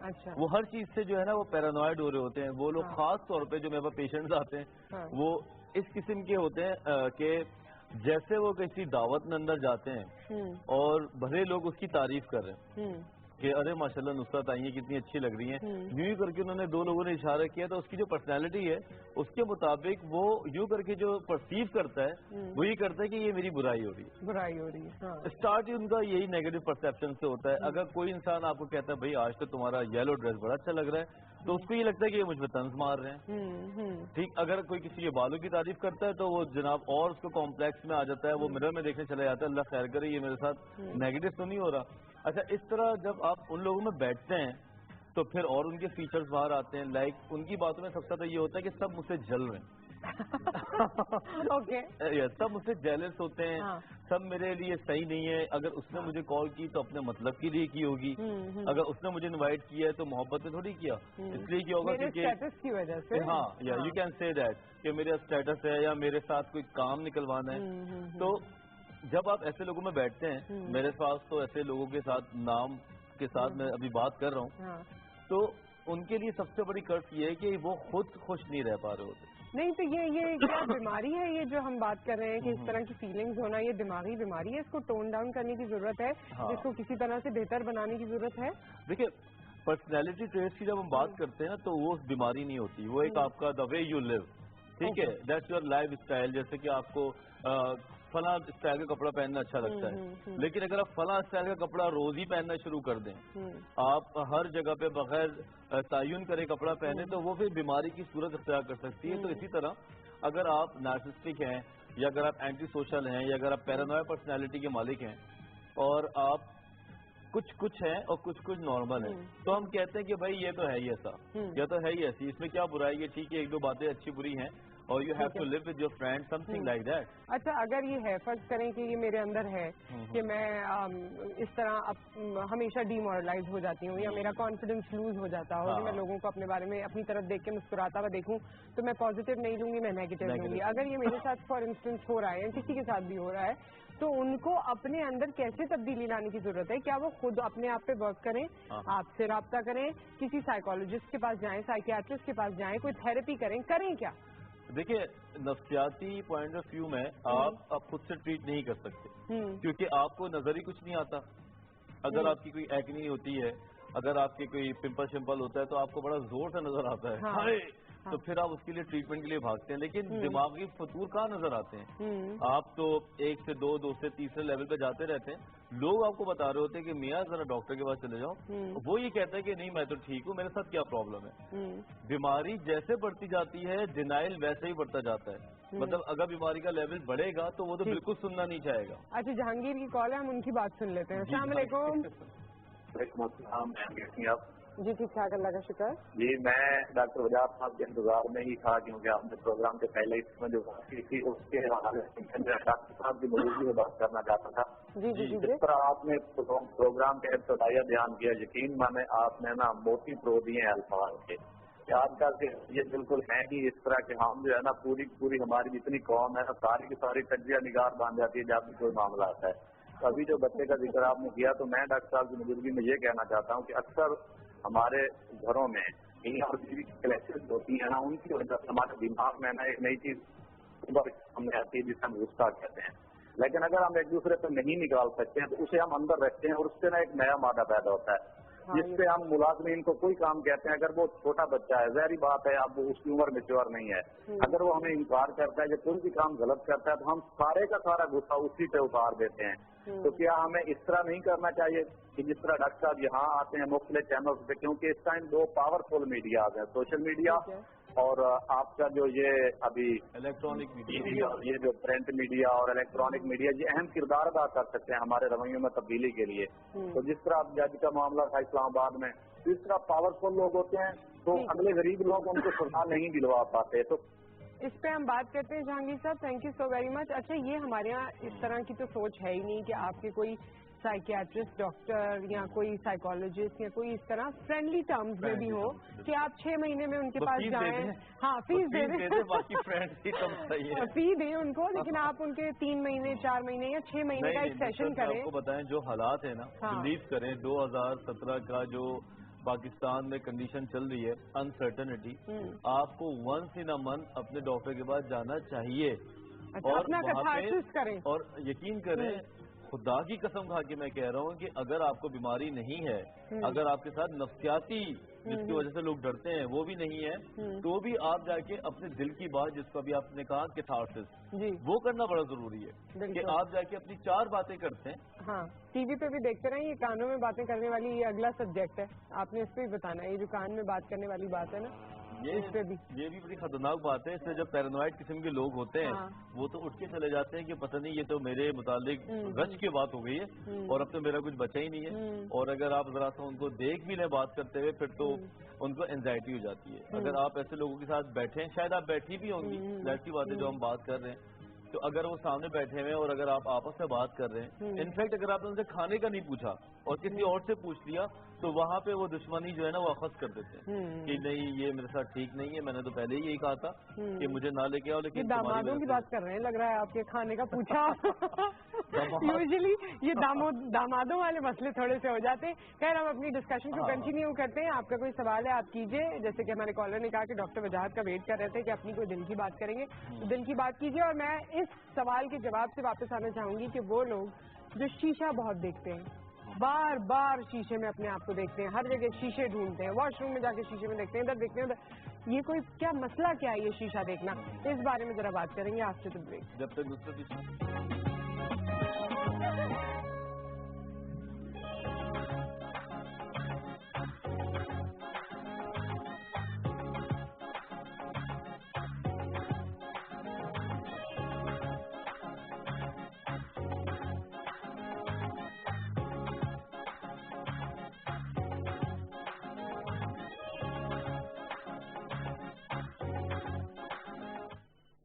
اچھا وہ ہر چیز سے جو ہے نا وہ پیرانوائڈ ہو رہے ہوتے ہیں. وہ لوگ خاص طور پہ جو میرے پاس پیشنٹس آتے ہیں وہ اس قسم کے ہوتے ہیں کہ جیسے وہ کسی دعوت میں اندر جاتے ہیں اور بھلے لوگ اس کی تعریف کر رہے ہیں کہ ارے ماشاءاللہ نصرت آئی ہیں کتنی اچھی لگ رہی ہیں, یوں ہی کر کے انہوں نے دو لوگوں نے اشارہ کیا تو اس کی جو پرسنالٹی ہے اس کے مطابق وہ یوں کر کے جو پرسیو کرتا ہے وہی کرتا ہے کہ یہ میری برائی ہو رہی ہے. اسٹارٹ ہی ان کا یہی نیگیٹو پرسپشن سے ہوتا ہے. اگر کوئی انسان آپ کو کہتا ہے بھائی آج تو تمہارا یلو ڈریس بڑا اچھا لگ رہا ہے تو اس کو یہ لگتا ہے کہ یہ مجھ پہ طنز مار رہے ہیں. ٹھیک, اگر کوئی کسی کے بالوں کی تعریف کرتا ہے تو وہ جناب اور اس کو کمپلیکس میں آ جاتا ہے, وہ مرر میں دیکھنے چلا جاتا ہے اللہ خیر کرے یہ میرے ساتھ نیگیٹو تو نہیں ہو رہا. اچھا, اس طرح جب آپ ان لوگوں میں بیٹھتے ہیں تو پھر اور ان کے فیچرز باہر آتے ہیں. لائک ان کی باتوں میں سب سے زیادہ یہ ہوتا ہے کہ سب مجھ سے جل رہے ہیں, سب مجھ سے جیلس ہوتے ہیں, سب میرے لیے صحیح نہیں ہے. اگر اس نے مجھے کال کی تو اپنے مطلب کے لیے کی ہوگی, اگر اس نے مجھے انوائٹ کیا ہے تو محبت سے تھوڑی کیا, اس لیے کیا ہوگا کیونکہ ہاں یا یو کین سے دیٹ کہ میرا اسٹیٹس ہے یا میرے ساتھ کوئی کام نکلوانا ہے. تو جب آپ ایسے لوگوں میں بیٹھتے ہیں, میرے پاس تو ایسے لوگوں کے ساتھ نام کے ساتھ میں ابھی بات کر رہا ہوں, تو ان کے لیے سب سے بڑی قرض یہ ہے کہ وہ خود خوش نہیں رہ پا رہے ہوتے. نہیں تو یہ کیا بیماری ہے یہ جو ہم بات کر رہے ہیں کہ اس طرح کی فیلنگز ہونا, یہ دماغی بیماری ہے, اس کو ٹون ڈاؤن کرنے کی ضرورت ہے, اس کو کسی طرح سے بہتر بنانے کی ضرورت ہے. دیکھیے پرسنالٹی ٹریٹس کی جب ہم بات کرتے ہیں نا تو وہ بیماری نہیں ہوتی, وہ ایک آپ کا دا وے یو لیو, ٹھیک ہے, دیٹس یور لائف اسٹائل. جیسے کہ آپ کو فلاں اسٹائل کا کپڑا پہننا اچھا لگتا ہے, لیکن اگر آپ فلاں اسٹائل کا کپڑا روز ہی پہننا شروع کر دیں, آپ ہر جگہ پہ بغیر تعین کرے کپڑا پہنے تو وہ پھر بیماری کی صورت اختیار کر سکتی ہے. تو اسی طرح اگر آپ نارسسٹک ہیں یا اگر آپ اینٹی سوشل ہیں یا اگر آپ پیرانوئڈ پرسنالٹی کے مالک ہیں اور آپ کچھ ہیں اور کچھ نارمل ہیں, تو ہم کہتے ہیں کہ بھائی یہ تو ہے ہی ایسا, یا تو ہے ہی ایسی, اس میں کیا برائی ہے, ٹھیک ہے ایک دو باتیں اچھی بری ہیں اور you have to live with your friend something like that. اچھا, اگر یہ ہے فرض کریں کہ یہ میرے اندر ہے کہ میں اس طرح ہمیشہ ڈی مورلائز ہو جاتی ہوں یا میرا کانفیڈینس لوز ہو جاتا ہو کہ میں لوگوں کو اپنے بارے میں اپنی طرف دیکھ کے مسکراتا ہوا دیکھوں تو میں پازیٹیو نہیں لوں گی, میں نیگیٹو لوں گی. اگر یہ میرے ساتھ فار انسٹنس ہو رہا ہے, کسی کے ساتھ بھی ہو رہا ہے, تو ان کو اپنے اندر کیسے تبدیلی لانے کی ضرورت ہے؟ کیا وہ خود اپنے آپ پہ ورک کریں, آپ سے رابطہ کریں, کسی سائیکالوجسٹ کے پاس جائیں, سائیکیاٹرسٹ کے پاس جائیں, کوئی تھراپی کریں کیا؟ دیکھیے نفسیاتی پوائنٹ آف ویو میں آپ خود سے ٹریٹ نہیں کر سکتے کیونکہ آپ کو نظر ہی کچھ نہیں آتا. اگر آپ کی کوئی ایکنی ہوتی ہے, اگر آپ کے کوئی پمپل شمپل ہوتا ہے تو آپ کو بڑا زور سے نظر آتا ہے, تو پھر آپ اس کے لیے ٹریٹمنٹ کے لیے بھاگتے ہیں. لیکن دماغی فطور کہاں نظر آتے ہیں؟ آپ تو 1 سے 2, 2 سے 3 لیول پہ جاتے رہتے ہیں. لوگ آپ کو بتا رہے ہوتے ہیں کہ میاں ذرا ڈاکٹر کے پاس چلے جاؤ, وہ یہ کہتا ہے کہ نہیں میں تو ٹھیک ہوں, میرے ساتھ کیا پرابلم ہے. بیماری جیسے بڑھتی جاتی ہے ڈینائل ویسے ہی بڑھتا جاتا ہے. مطلب اگر بیماری کا لیول بڑھے گا تو وہ تو بالکل سننا نہیں چاہے گا. اچھا, جہانگیر کی کال ہے, ہم ان کی بات سن لیتے ہیں. السلام علیکم. وعلیکم السلام, کیسی ہیں آپ؟ جی ٹھیک ٹھاک, اللہ کا شکر. جی میں ڈاکٹر وجاہت صاحب کے انتظار میں ہی تھا کیونکہ آپ نے پروگرام کے پہلے اس میں جو بات کی تھی اس کے حوالے سے ڈاکٹر صاحب کی موجودگی میں بات کرنا چاہتا تھا. جس طرح آپ نے پروگرام کا ابتدائیہ بیان کیا, یقین مانے آپ نے نا موتی پرو دیے ہیں الفاظ کے. آج کل کے یہ بالکل ہے کہ اس طرح کے ہم جو ہے نا پوری ہماری جتنی قوم ہے ساری کی ساری کجیا نگار باندھ جاتی ہے جب بھی کوئی معاملہ آتا ہے. ابھی جو بچے کا ذکر آپ نے کیا تو میں ڈاکٹر صاحب کی موجودگی میں یہ کہنا چاہتا ہوں کہ اکثر ہمارے گھروں میں اور بیوی کی کلیکشن ہوتی ہیں نا, ان کی وجہ سے ہمارے دماغ میں نا ایک نئی چیز ہمیں آتی ہے جسے ہم غصہ کہتے ہیں. لیکن اگر ہم ایک دوسرے پہ نہیں نکال سکتے ہیں تو اسے ہم اندر رکھتے ہیں اور اس سے نا ایک نیا مادہ پیدا ہوتا ہے جس پہ ہم ملازمین کو کوئی کام کہتے ہیں. اگر وہ چھوٹا بچہ ہے, ظاہری بات ہے اب اس کی عمر میچور نہیں ہے, اگر وہ ہمیں انکار کرتا ہے یا کوئی بھی کام غلط کرتا ہے تو ہم سارے کا سارا غصہ اسی پہ اتار دیتے ہیں. تو کیا ہمیں اس طرح نہیں کرنا چاہیے کہ جس طرح ڈاکٹر صاحب یہاں آتے ہیں مختلف چینلز پہ, کیونکہ اس ٹائم 2 پاورفل میڈیا آ گئے, سوشل میڈیا اور آپ کا جو یہ ابھی الیکٹرانک میڈیا, یہ جو پرنٹ میڈیا اور الیکٹرانک میڈیا یہ اہم کردار ادا کر سکتے ہیں ہمارے رویوں میں تبدیلی کے لیے. تو جس طرح جج کا معاملہ تھا اسلام آباد میں, جس طرح پاورفل لوگ ہوتے ہیں تو اگلے غریب لوگ ان کو سزا نہیں دلوا پاتے. تو اس پہ ہم بات کرتے ہیں جہانگیر صاحب, thank you so very much. اچھا, یہ ہمارے یہاں اس طرح کی تو سوچ ہے ہی نہیں کہ آپ کے کوئی سائیکیاٹرسٹ ڈاکٹر یا کوئی سائیکالوجسٹ یا کوئی اس طرح فرینڈلی ٹرمز میں بھی ہو کہ آپ 6 مہینے میں ان کے پاس جائیں, ہاں فیس دے دیں, فی دیں ان کو, لیکن آپ ان کے 3 مہینے 4 مہینے یا 6 مہینے کا ایک سیشن کریں. آپ کو بتائیں جو حالات ہیں نا, بلیو کریں 2017 کا جو پاکستان میں کنڈیشن چل رہی ہے انسرٹنٹی، آپ کو ونس ان اے منتھ اپنے ڈاکٹر کے پاس جانا چاہیے اور وہاں پہ اور یقین کریں خدا کی قسم کھا کے میں کہہ رہا ہوں کہ اگر آپ کو بیماری نہیں ہے، اگر آپ کے ساتھ نفسیاتی جس کی وجہ سے لوگ ڈرتے ہیں وہ بھی نہیں ہے، تو بھی آپ جا کے اپنے دل کی بات جس کو ابھی آپ نے کہا کیتھارسس وہ کرنا بڑا ضروری ہے کہ آپ جا کے اپنی 4 باتیں کرتے ہیں۔ ہاں ٹی وی پہ بھی دیکھتے رہیں، یہ کانوں میں باتیں کرنے والی یہ اگلا سبجیکٹ ہے، آپ نے اس پہ بھی بتانا ہے، یہ جو کان میں بات کرنے والی بات ہے نا یہ بھی بڑی خطرناک بات ہے۔ اس سے جب پیرانوائڈ قسم کے لوگ ہوتے ہیں وہ تو اٹھ کے چلے جاتے ہیں کہ پتہ نہیں یہ تو میرے متعلق غش کی بات ہو گئی ہے اور اب تو میرا کچھ بچا ہی نہیں ہے، اور اگر آپ ذرا سا ان کو دیکھ بھی لیں بات کرتے ہوئے پھر تو ان کو اینزائٹی ہو جاتی ہے۔ اگر آپ ایسے لوگوں کے ساتھ بیٹھے ہیں، شاید آپ بیٹھی بھی ہوں گی، ظاہر سی بات ہے جو ہم بات کر رہے ہیں، تو اگر وہ سامنے بیٹھے ہوئے اور اگر آپ آپس میں بات کر رہے ہیں، انفیکٹ اگر آپ نے ان سے کھانے کا نہیں پوچھا اور کسی اور سے پوچھ لیا تو وہاں پہ وہ دشمنی جو ہے نا وہ اخذ کر دیتے ہیں کہ نہیں یہ میرے ساتھ ٹھیک نہیں ہے، میں نے تو پہلے ہی یہی کہا تھا کہ مجھے نہ لے کے آؤ، لیکن دامادوں کی بات کر رہے ہیں، لگ رہا ہے آپ کے کھانے کا پوچھا یوزلی یہ دامادوں والے مسئلے تھوڑے سے ہو جاتے ہیں۔ خیر ہم اپنی ڈسکشن کو کنٹینیو کرتے ہیں، آپ کا کوئی سوال ہے آپ کیجئے، جیسے کہ ہمارے کالر نے کہا کہ ڈاکٹر وجاہت کا ویٹ کر رہے تھے کہ اپنی کوئی دل کی بات کریں گے، دل کی بات کیجئے، اور میں اس سوال کے جواب سے واپس آنا چاہوں گی کہ وہ لوگ جو شیشہ بہت دیکھتے ہیں، بار بار شیشے میں اپنے آپ کو دیکھتے ہیں، ہر جگہ شیشے ڈھونڈتے ہیں، واش روم میں جا کے شیشے میں دیکھتے ہیں، ادھر دیکھتے ہیں، یہ کوئی کیا مسئلہ کیا ہے یہ شیشہ دیکھنا، اس بارے میں ذرا بات کریں گے آفٹر دی بریک۔ جب تک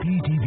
PTV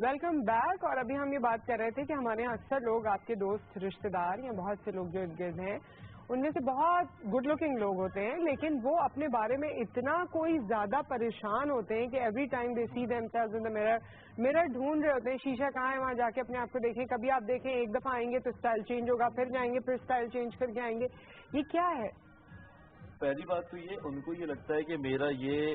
ویلکم بیک۔ اور ابھی ہم یہ بات کر رہے تھے کہ ہمارے یہاں اکثر لوگ آپ کے دوست رشتہ دار یا بہت سے لوگ جو ارد گرد ہیں ان میں سے بہت گڈ لکنگ لوگ ہوتے ہیں، لیکن وہ اپنے بارے میں اتنا کوئی زیادہ پریشان ہوتے ہیں کہ every time they see them selves in the mirror ڈھونڈ رہے ہوتے ہیں شیشہ کہاں ہے، وہاں جا کے اپنے آپ کو دیکھیں۔ کبھی آپ دیکھیں ایک دفعہ آئیں گے تو اسٹائل چینج ہوگا، پھر جائیں گے پھر اسٹائل چینج کر کے آئیں گے، یہ کیا ہے؟ پہلی بات تو یہ ان کو یہ لگتا ہے کہ میرا یہ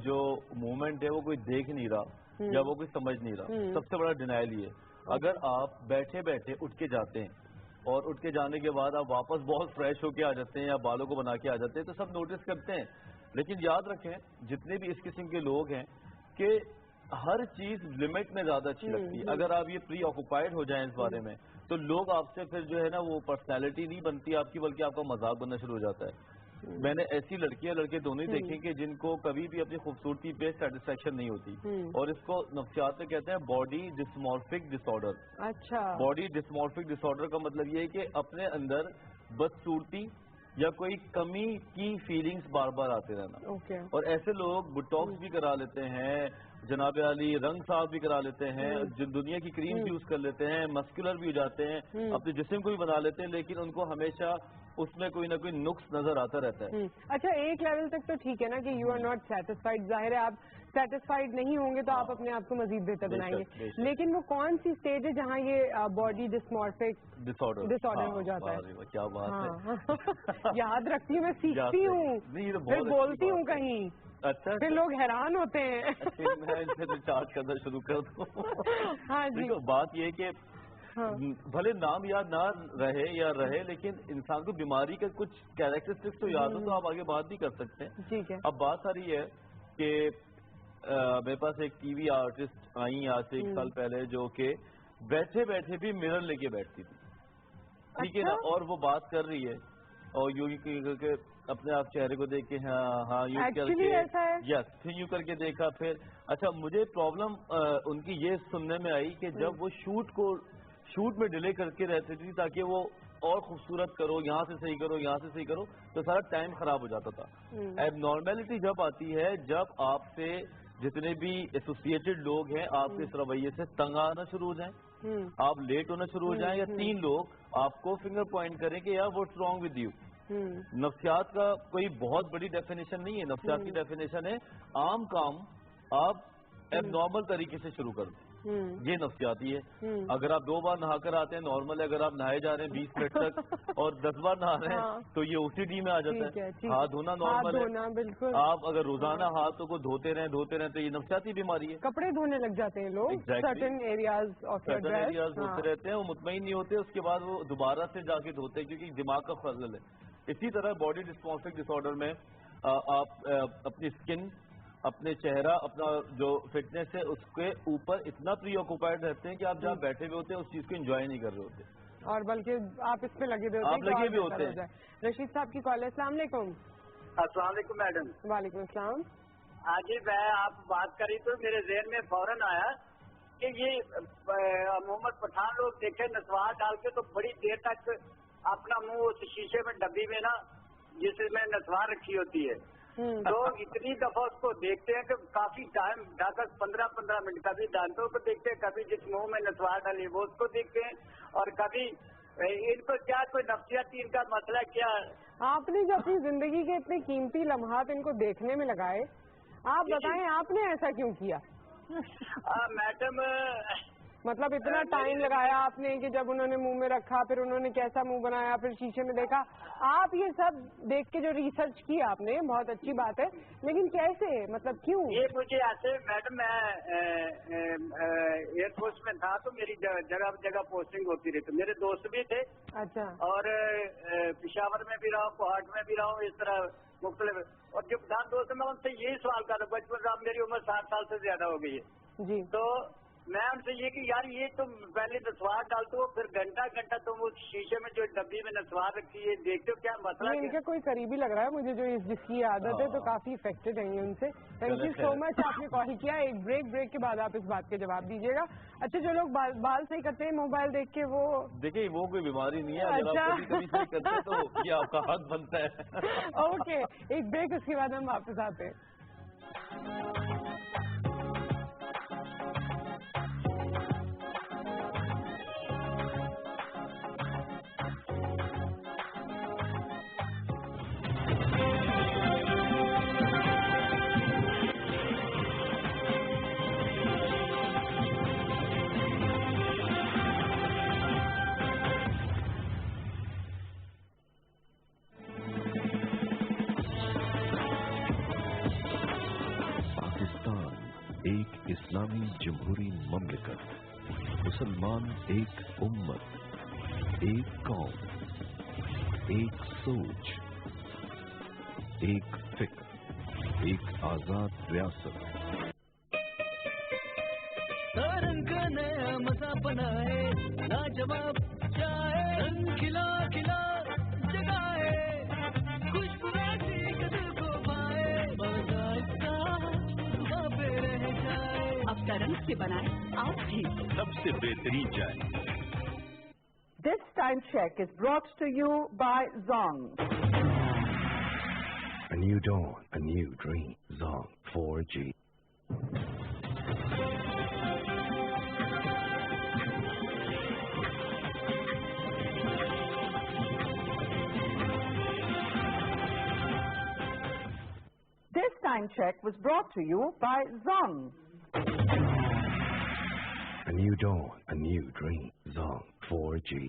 جو موومنٹ ہے وہ کوئی دیکھ نہیں رہا یا وہ کوئی سمجھ نہیں رہا۔ سب سے بڑا ڈینائل یہ ہے، اگر آپ بیٹھے بیٹھے اٹھ کے جاتے ہیں اور اٹھ کے جانے کے بعد آپ واپس بہت فریش ہو کے آ جاتے ہیں یا بالوں کو بنا کے آ جاتے ہیں تو سب نوٹس کرتے ہیں، لیکن یاد رکھیں جتنے بھی اس قسم کے لوگ ہیں کہ ہر چیز لمٹ میں زیادہ اچھی لگتی ہے۔ اگر آپ یہ پری آکوپائڈ ہو جائیں اس بارے میں تو لوگ آپ سے پھر جو ہے نا وہ پرسنالٹی نہیں بنتی آپ کی، بلکہ آپ کا مذاق بننا شروع ہو جاتا ہے۔ میں نے ایسی لڑکیاں لڑکے دونوں ہی دیکھیں کہ جن کو کبھی بھی اپنی خوبصورتی پہ سیٹسفیکشن نہیں ہوتی، اور اس کو نفسیات میں کہتے ہیں باڈی ڈسمورفک ڈس آرڈر۔ اچھا، باڈی ڈسمورفک ڈس آرڈر کا مطلب یہ ہے کہ اپنے اندر بدصورتی یا کوئی کمی کی فیلنگز بار بار آتے رہنا، اور ایسے لوگ بوٹاکس بھی کرا لیتے ہیں، جناب علی رنگ صاف بھی کرا لیتے ہیں، دنیا کی کریم بھی یوز کر لیتے ہیں، مسکولر بھی ہو جاتے ہیں، اپنے جسم کو بھی بنا لیتے ہیں، لیکن ان کو ہمیشہ اس میں کوئی نہ کوئی نقص نظر آتا رہتا ہے. اچھا ایک لیول تک تو ٹھیک ہے نا کہ یو آر ناٹ سیٹسفائڈ, ظاہر ہے آپ سیٹسفائڈ نہیں ہوں گے تو آپ اپنے آپ کو مزید بہتر بنائیں گے, لیکن وہ کون سی اسٹیج ہے جہاں یہ باڈی ڈسمورفک ڈس آرڈر ہو جاتا ہے؟ کیا بات ہے, یاد رکھتی ہوں, میں سیکھتی ہوں, پھر بولتی ہوں کہیں, اچھا پھر لوگ حیران ہوتے ہیں. میں ان سے ریچارج کرنا شروع کر دوں. ہاں جی, بات یہ کہ بھلے نام یاد نہ رہے یا رہے, لیکن انسان کو بیماری کے کچھ کیریکٹرسٹکس تو یاد ہو تو آپ آگے بات بھی کر سکتے ہیں. ٹھیک ہے. اب بات ساری ہے کہ میرے پاس ایک ٹی وی آرٹسٹ آئی آج سے 1 سال پہلے جو کہ بیٹھے بیٹھے بھی مرر لے کے بیٹھتی تھی, ٹھیک ہے نا, اور وہ بات کر رہی ہے اور یوں کر کے اپنے آپ چہرے کو دیکھ کے ہاں یوں کر کے یس پھر یوں کر کے دیکھا. پھر اچھا مجھے پرابلم ان کی یہ سننے میں آئی کہ جب وہ شوٹ میں ڈیلے کر کے رہتی تھی تاکہ وہ اور خوبصورت کرو, یہاں سے صحیح کرو, یہاں سے صحیح کرو, تو سارا ٹائم خراب ہو جاتا تھا. اب نارملٹی جب آتی ہے جب آپ سے جتنے بھی ایسوسیٹڈ لوگ ہیں آپ کے اس رویے سے تنگ آنا شروع ہو جائیں, آپ لیٹ ہونا شروع ہو جائیں, یا 3 لوگ آپ کو فنگر پوائنٹ کریں کہ یار واٹس رانگ ود یو. نفسیات کا کوئی بہت بڑی ڈیفینیشن نہیں ہے, نفسیات کی ڈیفینیشن ہے عام کام آپ ایب نارمل طریقے سے شروع کر دیں, یہ نفسیاتی ہے. اگر آپ 2 بار نہا کر آتے ہیں نارمل ہے, اگر آپ نہائے جا رہے ہیں 20 منٹ تک اور 10 بار نہا رہے ہیں تو یہ اسی ڈی میں آ جاتا ہے. ہاتھ دھونا نارمل ہے, آپ اگر روزانہ ہاتھوں کو دھوتے رہیں تو یہ نفسیاتی بیماری ہے. کپڑے دھونے لگ جاتے ہیں لوگ, سرٹن ایریاز دھوتے رہتے ہیں, وہ مطمئن نہیں ہوتے, اس کے بعد وہ دوبارہ سے جا کے دھوتے ہیں کیونکہ دماغ کا فضل ہے. اسی طرح باڈی ڈسمورفک ڈس آرڈر میں آپ اپنی اسکن, اپنے چہرہ, اپنا جو فٹنس ہے اس کے اوپر اتنا پری آکوپائڈ رہتے ہیں کہ آپ جہاں بیٹھے ہوئے ہوتے ہیں اس چیز کو انجوائے نہیں کر رہے ہوتے, اور بلکہ آپ اس پہ لگے ہوئے ہوتے ہیں. آپ لگے بھی ہوتے ہیں. رشید صاحب کی کال ہے. السلام علیکم. السلام علیکم میڈم. وعلیکم السلام. ہاں جی, میں آپ بات کری تو میرے ذہن میں فوراً آیا کہ یہ محمد پٹھان لوگ دیکھے نسوار ڈال کے تو بڑی دیر تک اپنا منہ اس شیشے میں ڈبی میں نا جس میں نسوار رکھی ہوتی ہے تو اتنی دفعہ اس کو دیکھتے ہیں کہ کافی ٹائم 10-15 منٹ کبھی دانتوں کو دیکھتے ہیں, کبھی جس منہ میں نسوار ڈالی وہ اس کو دیکھتے ہیں, اور کبھی ان کو کیا کوئی نفسیاتی ان کا مسئلہ کیا ہے. آپ نے جو اپنی زندگی کے اتنے قیمتی لمحات ان کو دیکھنے میں لگائے, آپ بتائیں آپ نے ایسا کیوں کیا؟ میڈم مطلب اتنا ٹائم لگایا آپ نے کہ جب انہوں نے منہ میں رکھا پھر انہوں نے کیسا منہ بنایا, پھر شیشے میں دیکھا, آپ یہ سب دیکھ کے جو ریسرچ کی آپ نے بہت اچھی بات ہے, لیکن کیسے, مطلب کیوں؟ یہ مجھے ایسے میڈم میں ایئر فورس میں تھا تو میری جگہ پوسٹنگ ہوتی رہی, تو میرے دوست بھی تھے. اچھا. اور پشاور میں بھی رہا ہوں, کوہاٹ میں بھی رہا ہوں, اس طرح مختلف, اور جو پٹھان دوست میں ان سے یہی سوال کرتا ہوں, بچپن سے میری عمر 60 سال سے زیادہ ہو گئی ہے جی, تو میں ان سے یہ کہ یار یہ تم پہلے نسوار ڈالتے ہو, پھر گھنٹہ تم اس شیشے میں جو ڈبی میں نسوار رکھی ہے دیکھتے ہو, کیا مسئلہ ہے؟ ان کے کوئی قریبی لگ رہا ہے مجھے جو جس کی عادت ہے, تو کافی افیکٹڈ ہیں ان سے. تھینک یو سو مچ, آپ نے کال کیا. ایک بریک کے بعد آپ اس بات کے جواب دیجیے گا. اچھا, جو لوگ بال صحیح کرتے ہیں موبائل دیکھ کے, وہ دیکھیں وہ کوئی بیماری نہیں ہے, اگر آپ کبھی صحیح کرتے ہیں تو یہ آپ کا حق بنتا ہے. اوکے, ایک بریک, اس کے بعد ہم واپس آتے ہیں. اسلامی جمہوری مملکت, مسلمان ایک امت, ایک قوم, ایک سوچ, ایک فکر, ایک آزاد ریاست. رنگ کا نیا مزہ بنائے, لاجواب چائے, رنگ کھلا کھلا جگائے, خوشبو ایسی کہ دل کو پائے, باضابطہ صبح پہ رہ جائے. اب ترنگ سے بنائے آپ بھی سب سے بہترین چائے. This time check is brought to you by Zong. A new dawn, a new dream. Zong 4G. time check was brought to you by Zong. A new dawn, a new dream. Zong 4G.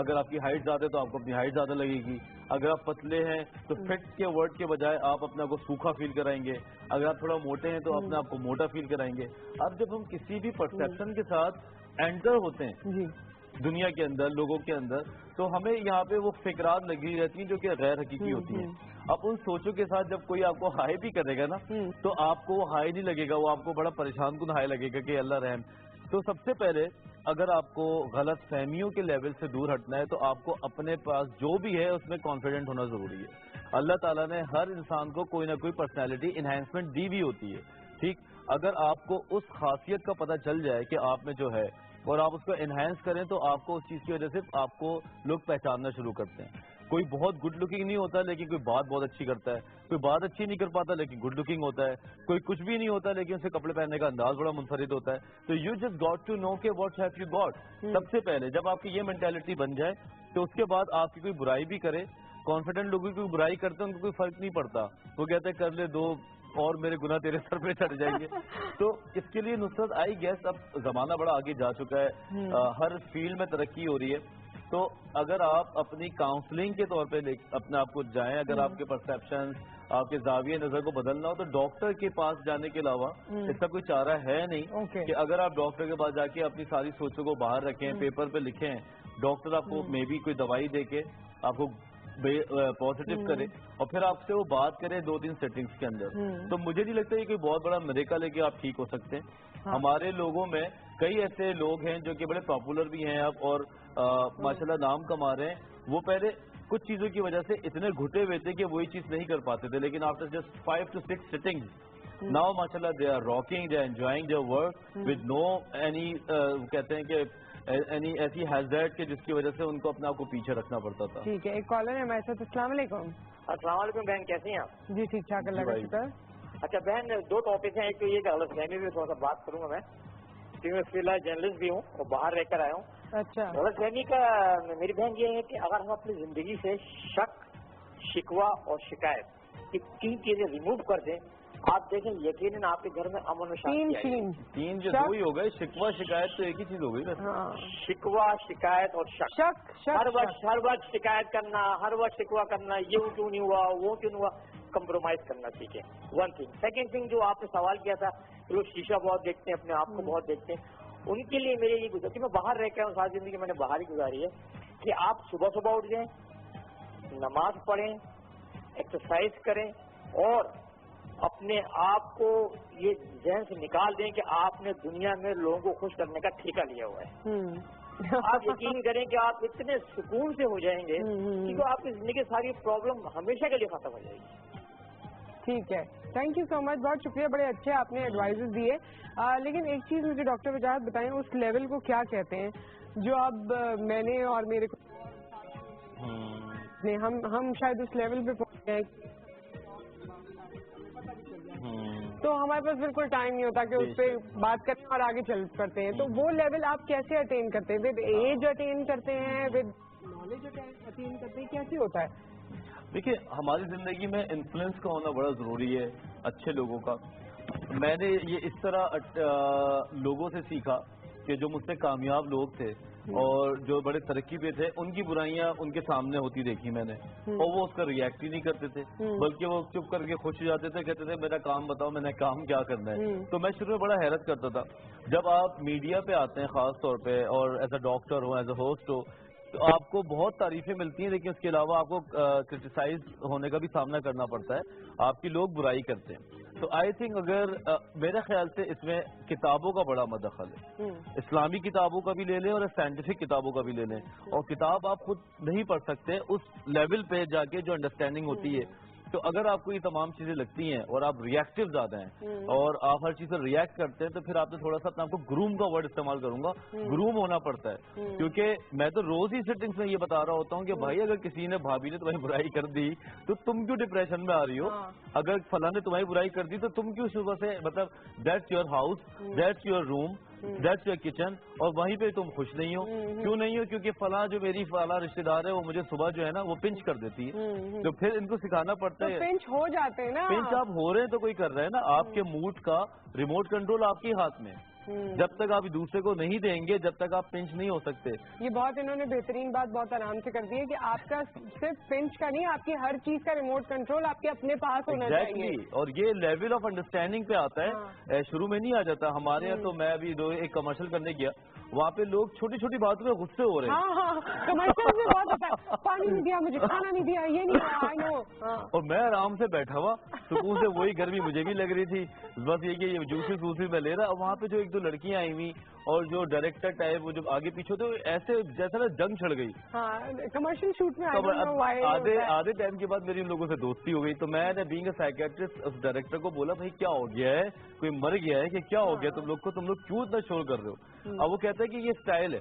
اگر آپ کی height زیادہ ہے تو آپ کو اپنی height زیادہ لگے گی. اگر آپ پتلے ہیں تو فٹ کے ورڈ کے بجائے آپ اپنے آپ کو سوکھا فیل کرائیں گے. اگر آپ تھوڑا موٹے ہیں تو اپنے آپ کو موٹا فیل کرائیں گے. اب جب ہم کسی بھی پرسیپشن کے ساتھ انٹر ہوتے ہیں دنیا کے اندر، لوگوں کے اندر، تو ہمیں یہاں پہ وہ فکرات لگی رہتی ہیں جو کہ غیر حقیقی ہوتی ہیں. اب ان سوچوں کے ساتھ جب کوئی آپ کو ہائی بھی کرے گا نا تو آپ کو وہ ہائی نہیں لگے گا، وہ آپ کو بڑا پریشان کن ہائی لگے گا کہ اللہ رحم. تو سب سے پہلے اگر آپ کو غلط فہمیوں کے لیول سے دور ہٹنا ہے تو آپ کو اپنے پاس جو بھی ہے اس میں کانفیڈنٹ ہونا ضروری ہے. اللہ تعالیٰ نے ہر انسان کو کوئی نہ کوئی پرسنالٹی انہینسمنٹ دی بھی ہوتی ہے. ٹھیک، اگر آپ کو اس خاصیت کا پتہ چل جائے کہ آپ میں جو ہے اور آپ اس کو انہینس کریں تو آپ کو اس چیز کی وجہ سے آپ کو لوگ پہچاننا شروع کرتے ہیں. کوئی بہت گڈ لکنگ نہیں ہوتا لیکن کوئی بات بہت اچھی کرتا ہے. کوئی بات اچھی نہیں کر پاتا لیکن گڈ لکنگ ہوتا ہے. کوئی کچھ بھی نہیں ہوتا لیکن اسے کپڑے پہننے کا انداز بڑا منفرد ہوتا ہے. تو you just got to know کہ واٹ ہیو یو گاٹ. سب سے پہلے جب آپ کی یہ مینٹیلٹی بن جائے تو اس کے بعد آپ کی کوئی برائی بھی کرے. کانفیڈنٹ لوگوں کی کوئی برائی کرتے ہیں ان کو کوئی فرق نہیں پڑتا، وہ کہتے ہیں کر لے دو اور میرے گناہ تیرے سر پہ چڑھ جائیں گے. تو اس کے لیے نصرت آئی گیس اب زمانہ بڑا آگے جا چکا ہے، ہر فیلڈ میں ترقی ہو رہی ہے. تو اگر آپ اپنی کاؤنسلنگ کے طور پہ اپنے آپ کو جائیں، اگر آپ کے پرسیپشن، آپ کے زاویہ نظر کو بدلنا ہو تو ڈاکٹر کے پاس جانے کے علاوہ اس کا کوئی چارہ ہے نہیں کہ اگر آپ ڈاکٹر کے پاس جا کے اپنی ساری سوچوں کو باہر رکھیں، پیپر پہ لکھیں، ڈاکٹر آپ کو مے بی کوئی دوائی دے کے آپ کو پازیٹیو کرے اور پھر آپ سے وہ بات کرے 2-3 سیٹنگز کے اندر. تو مجھے نہیں لگتا یہ کوئی بہت بڑا میریکل ہے کہ آپ ٹھیک ہو سکتے ہیں. ہمارے لوگوں میں کئی ایسے لوگ ہیں جو کہ بڑے پاپولر بھی ہیں اب اور ماشاءاللہ نام کما رہے ہیں. وہ پہلے کچھ چیزوں کی وجہ سے اتنے گھٹے ہوئے تھے کہ وہی چیز نہیں کر پاتے تھے، لیکن after just 5 to 6 sittings now ماشاءاللہ they are rocking, they are enjoying their work with no any کہتے ہیں کہ ایسی ہیزارڈ کے جس کی وجہ سے ان کو اپنے آپ کو پیچھے رکھنا پڑتا تھا. ٹھیک ہے، ایک کالر ہے ہمارے ساتھ. السلام علیکم. السلام علیکم بہن، کیسی ہیں آپ؟ جی ٹھیک ٹھاک، اللہ کا شکر. اچھا بہن، 2 ٹاپک ہیں. ایک تو یہ کہ غلط فہمی بھی تھوڑا سا بات کروں گا میں، کیونکہ میں فی الحال جرنلسٹ بھی ہوں اور باہر رہ کر آیا ہوں. اچھا، غلط فہمی کا میری بہن یہ ہے کہ اگر ہم اپنی زندگی سے شک، شکوہ اور شکایت یہ 3 چیزیں ریموو کر دیں، آپ دیکھیں یقیناً آپ کے گھر میں امن و شانتی آئے گی. 3 جو 2 ہی ہو گئے، شکوہ شکایت تو ایک ہی چیز ہو گئی نا. شکوہ، شکایت اور شک. ہر وقت شکایت کرنا، ہر وقت شکوہ کرنا، یہ کیوں نہیں ہوا، وہ کیوں نہیں ہوا. کمپرومائز کرنا سیکھیں. 1 تھنگ. سیکنڈ تھنگ جو آپ نے سوال کیا تھا، لوگ شیشہ بہت دیکھتے ہیں، اپنے آپ کو بہت دیکھتے ہیں، ان کے لیے میرے یہ گزارش کہ میں باہر رہ کے ہوں، ساری زندگی میں نے باہر ہی گزاری ہے، کہ آپ صبح صبح اٹھ جائیں، نماز پڑھیں، ایکسرسائز کریں اور اپنے آپ کو یہ ذہن سے نکال دیں کہ آپ نے دنیا میں لوگوں کو خوش کرنے کا ٹھیکہ لیا ہوا ہے. آپ یقین کریں کہ آپ اتنے سکون سے ہو جائیں گے کہ آپ کی زندگی کی ساری پرابلم ہمیشہ کے لیے ختم ہو جائے گی. ٹھیک ہے، تھینک یو سو مچ، بہت شکریہ، بڑے اچھے آپ نے ایڈوائزز دیے. لیکن ایک چیز مجھے ڈاکٹر وجاہت بتائیں، اس لیول کو کیا کہتے ہیں جو اب میں نے اور میرے ہم شاید اس لیول پہ پہنچ گئے تو ہمارے پاس بالکل ٹائم نہیں ہوتا کہ اس پہ بات کریں اور آگے چل کرتے ہیں. تو وہ لیول آپ کیسے اٹین کرتے ہیں؟ ود ایج اٹین کرتے ہیں، ود نالج اٹین کرتے ہیں، کیسے ہوتا ہے؟ دیکھیے، ہماری زندگی میں انفلوئنس کا ہونا بڑا ضروری ہے، اچھے لوگوں کا. میں نے یہ اس طرح لوگوں سے سیکھا کہ جو مجھ سے کامیاب لوگ تھے اور جو بڑے ترقی پہ تھے، ان کی برائیاں ان کے سامنے ہوتی دیکھی میں نے، اور وہ اس کا ریئیکٹ ہی نہیں کرتے تھے، بلکہ وہ چپ کر کے خوش ہو جاتے تھے، کہتے تھے میرا کام بتاؤ، میں نے کام کیا کرنا ہے. تو میں شروع میں بڑا حیرت کرتا تھا. جب آپ میڈیا پہ آتے ہیں خاص طور پہ اور ایز اے ڈاکٹر ہو، ایز اے ہوسٹ ہو، تو آپ کو بہت تعریفیں ملتی ہیں، لیکن اس کے علاوہ آپ کو کرٹیسائز ہونے کا بھی سامنا کرنا پڑتا ہے، آپ کی لوگ برائی کرتے ہیں. تو آئی تھنک اگر میرے خیال سے اس میں کتابوں کا بڑا مدخل ہے. اسلامی کتابوں کا بھی لے لیں اور سائنٹیفک کتابوں کا بھی لے لیں. اور کتاب آپ خود نہیں پڑھ سکتے اس لیول پہ جا کے جو انڈرسٹینڈنگ ہوتی ہے. تو اگر آپ کو یہ تمام چیزیں لگتی ہیں اور آپ ریئیکٹیو زیادہ ہیں اور آپ ہر چیز سے ریئیکٹ کرتے ہیں، تو پھر آپ نے تھوڑا سا اپنے آپ کو گروم کا ورڈ استعمال کروں گا، گروم ہونا پڑتا ہے. کیونکہ میں تو روز ہی سیٹنگز میں یہ بتا رہا ہوتا ہوں کہ بھائی اگر کسی نے بھابھی نے تمہاری برائی کر دی تو تم کیوں ڈپریشن میں آ رہی ہو؟ اگر فلاں نے تمہاری برائی کر دی تو تم کیوں صبح سے، مطلب that's your house, that's your room, that's your kitchen, اور وہیں پہ تم خوش نہیں ہو. کیوں نہیں ہو؟ کیونکہ فلاں جو میری فلاں رشتے دار ہے وہ مجھے صبح جو ہے نا وہ پنچ کر دیتی ہے. تو پھر ان کو سکھانا پڑتا ہے. پنچ ہو جاتے ہیں نا، پنچ آپ ہو رہے ہیں تو کوئی کر رہا ہے نا. آپ کے موڈ کا ریموٹ کنٹرول آپ کے ہاتھ میں. جب تک آپ دوسرے کو نہیں دیں گے جب تک آپ پنچ نہیں ہو سکتے. یہ بہت انہوں نے بہترین بات بہت آرام سے کر دی ہے کہ آپ کا صرف پنچ کا نہیں، آپ کی ہر چیز کا ریموٹ کنٹرول آپ کے اپنے پاس ہونا چاہیے. اور یہ لیول آف انڈرسٹینڈنگ پہ آتا ہے، شروع میں نہیں آ جاتا. ہمارے یہاں تو میں ابھی ایک کمرشل کرنے گیا، وہاں پہ لوگ چھوٹی چھوٹی باتوں میں غصے ہو رہے ہیں. ہاں کمرشل میں بہت ہوتا ہے، پانی نہیں دیا مجھے، کھانا نہیں دیا، یہ نہیں. اور میں آرام سے بیٹھا ہوا سکون سے، وہی گرمی مجھے بھی لگ رہی تھی، بس یہ کہ یہ جوسز ووسز میں لے رہا. وہاں پہ جو ایک دو لڑکیاں آئی ہوئی اور جو ڈائریکٹر ٹائپ وہ جو آگے پیچھے ہوتے ایسے جیسا نا جنگ چھڑ گئی. کمرشل شوٹ میں آدھے ٹائم کے بعد میری ان لوگوں سے دوستی ہو گئی. تو میں نے بینگ اے سائیکیٹرسٹ اس ڈائریکٹر کو بولا بھائی کیا ہو گیا ہے، کوئی مر گیا ہے کہ کیا ہو گیا تم لوگ کیوں اتنا شور کر رہے ہو؟ اب وہ کہتا ہے کہ یہ اسٹائل ہے.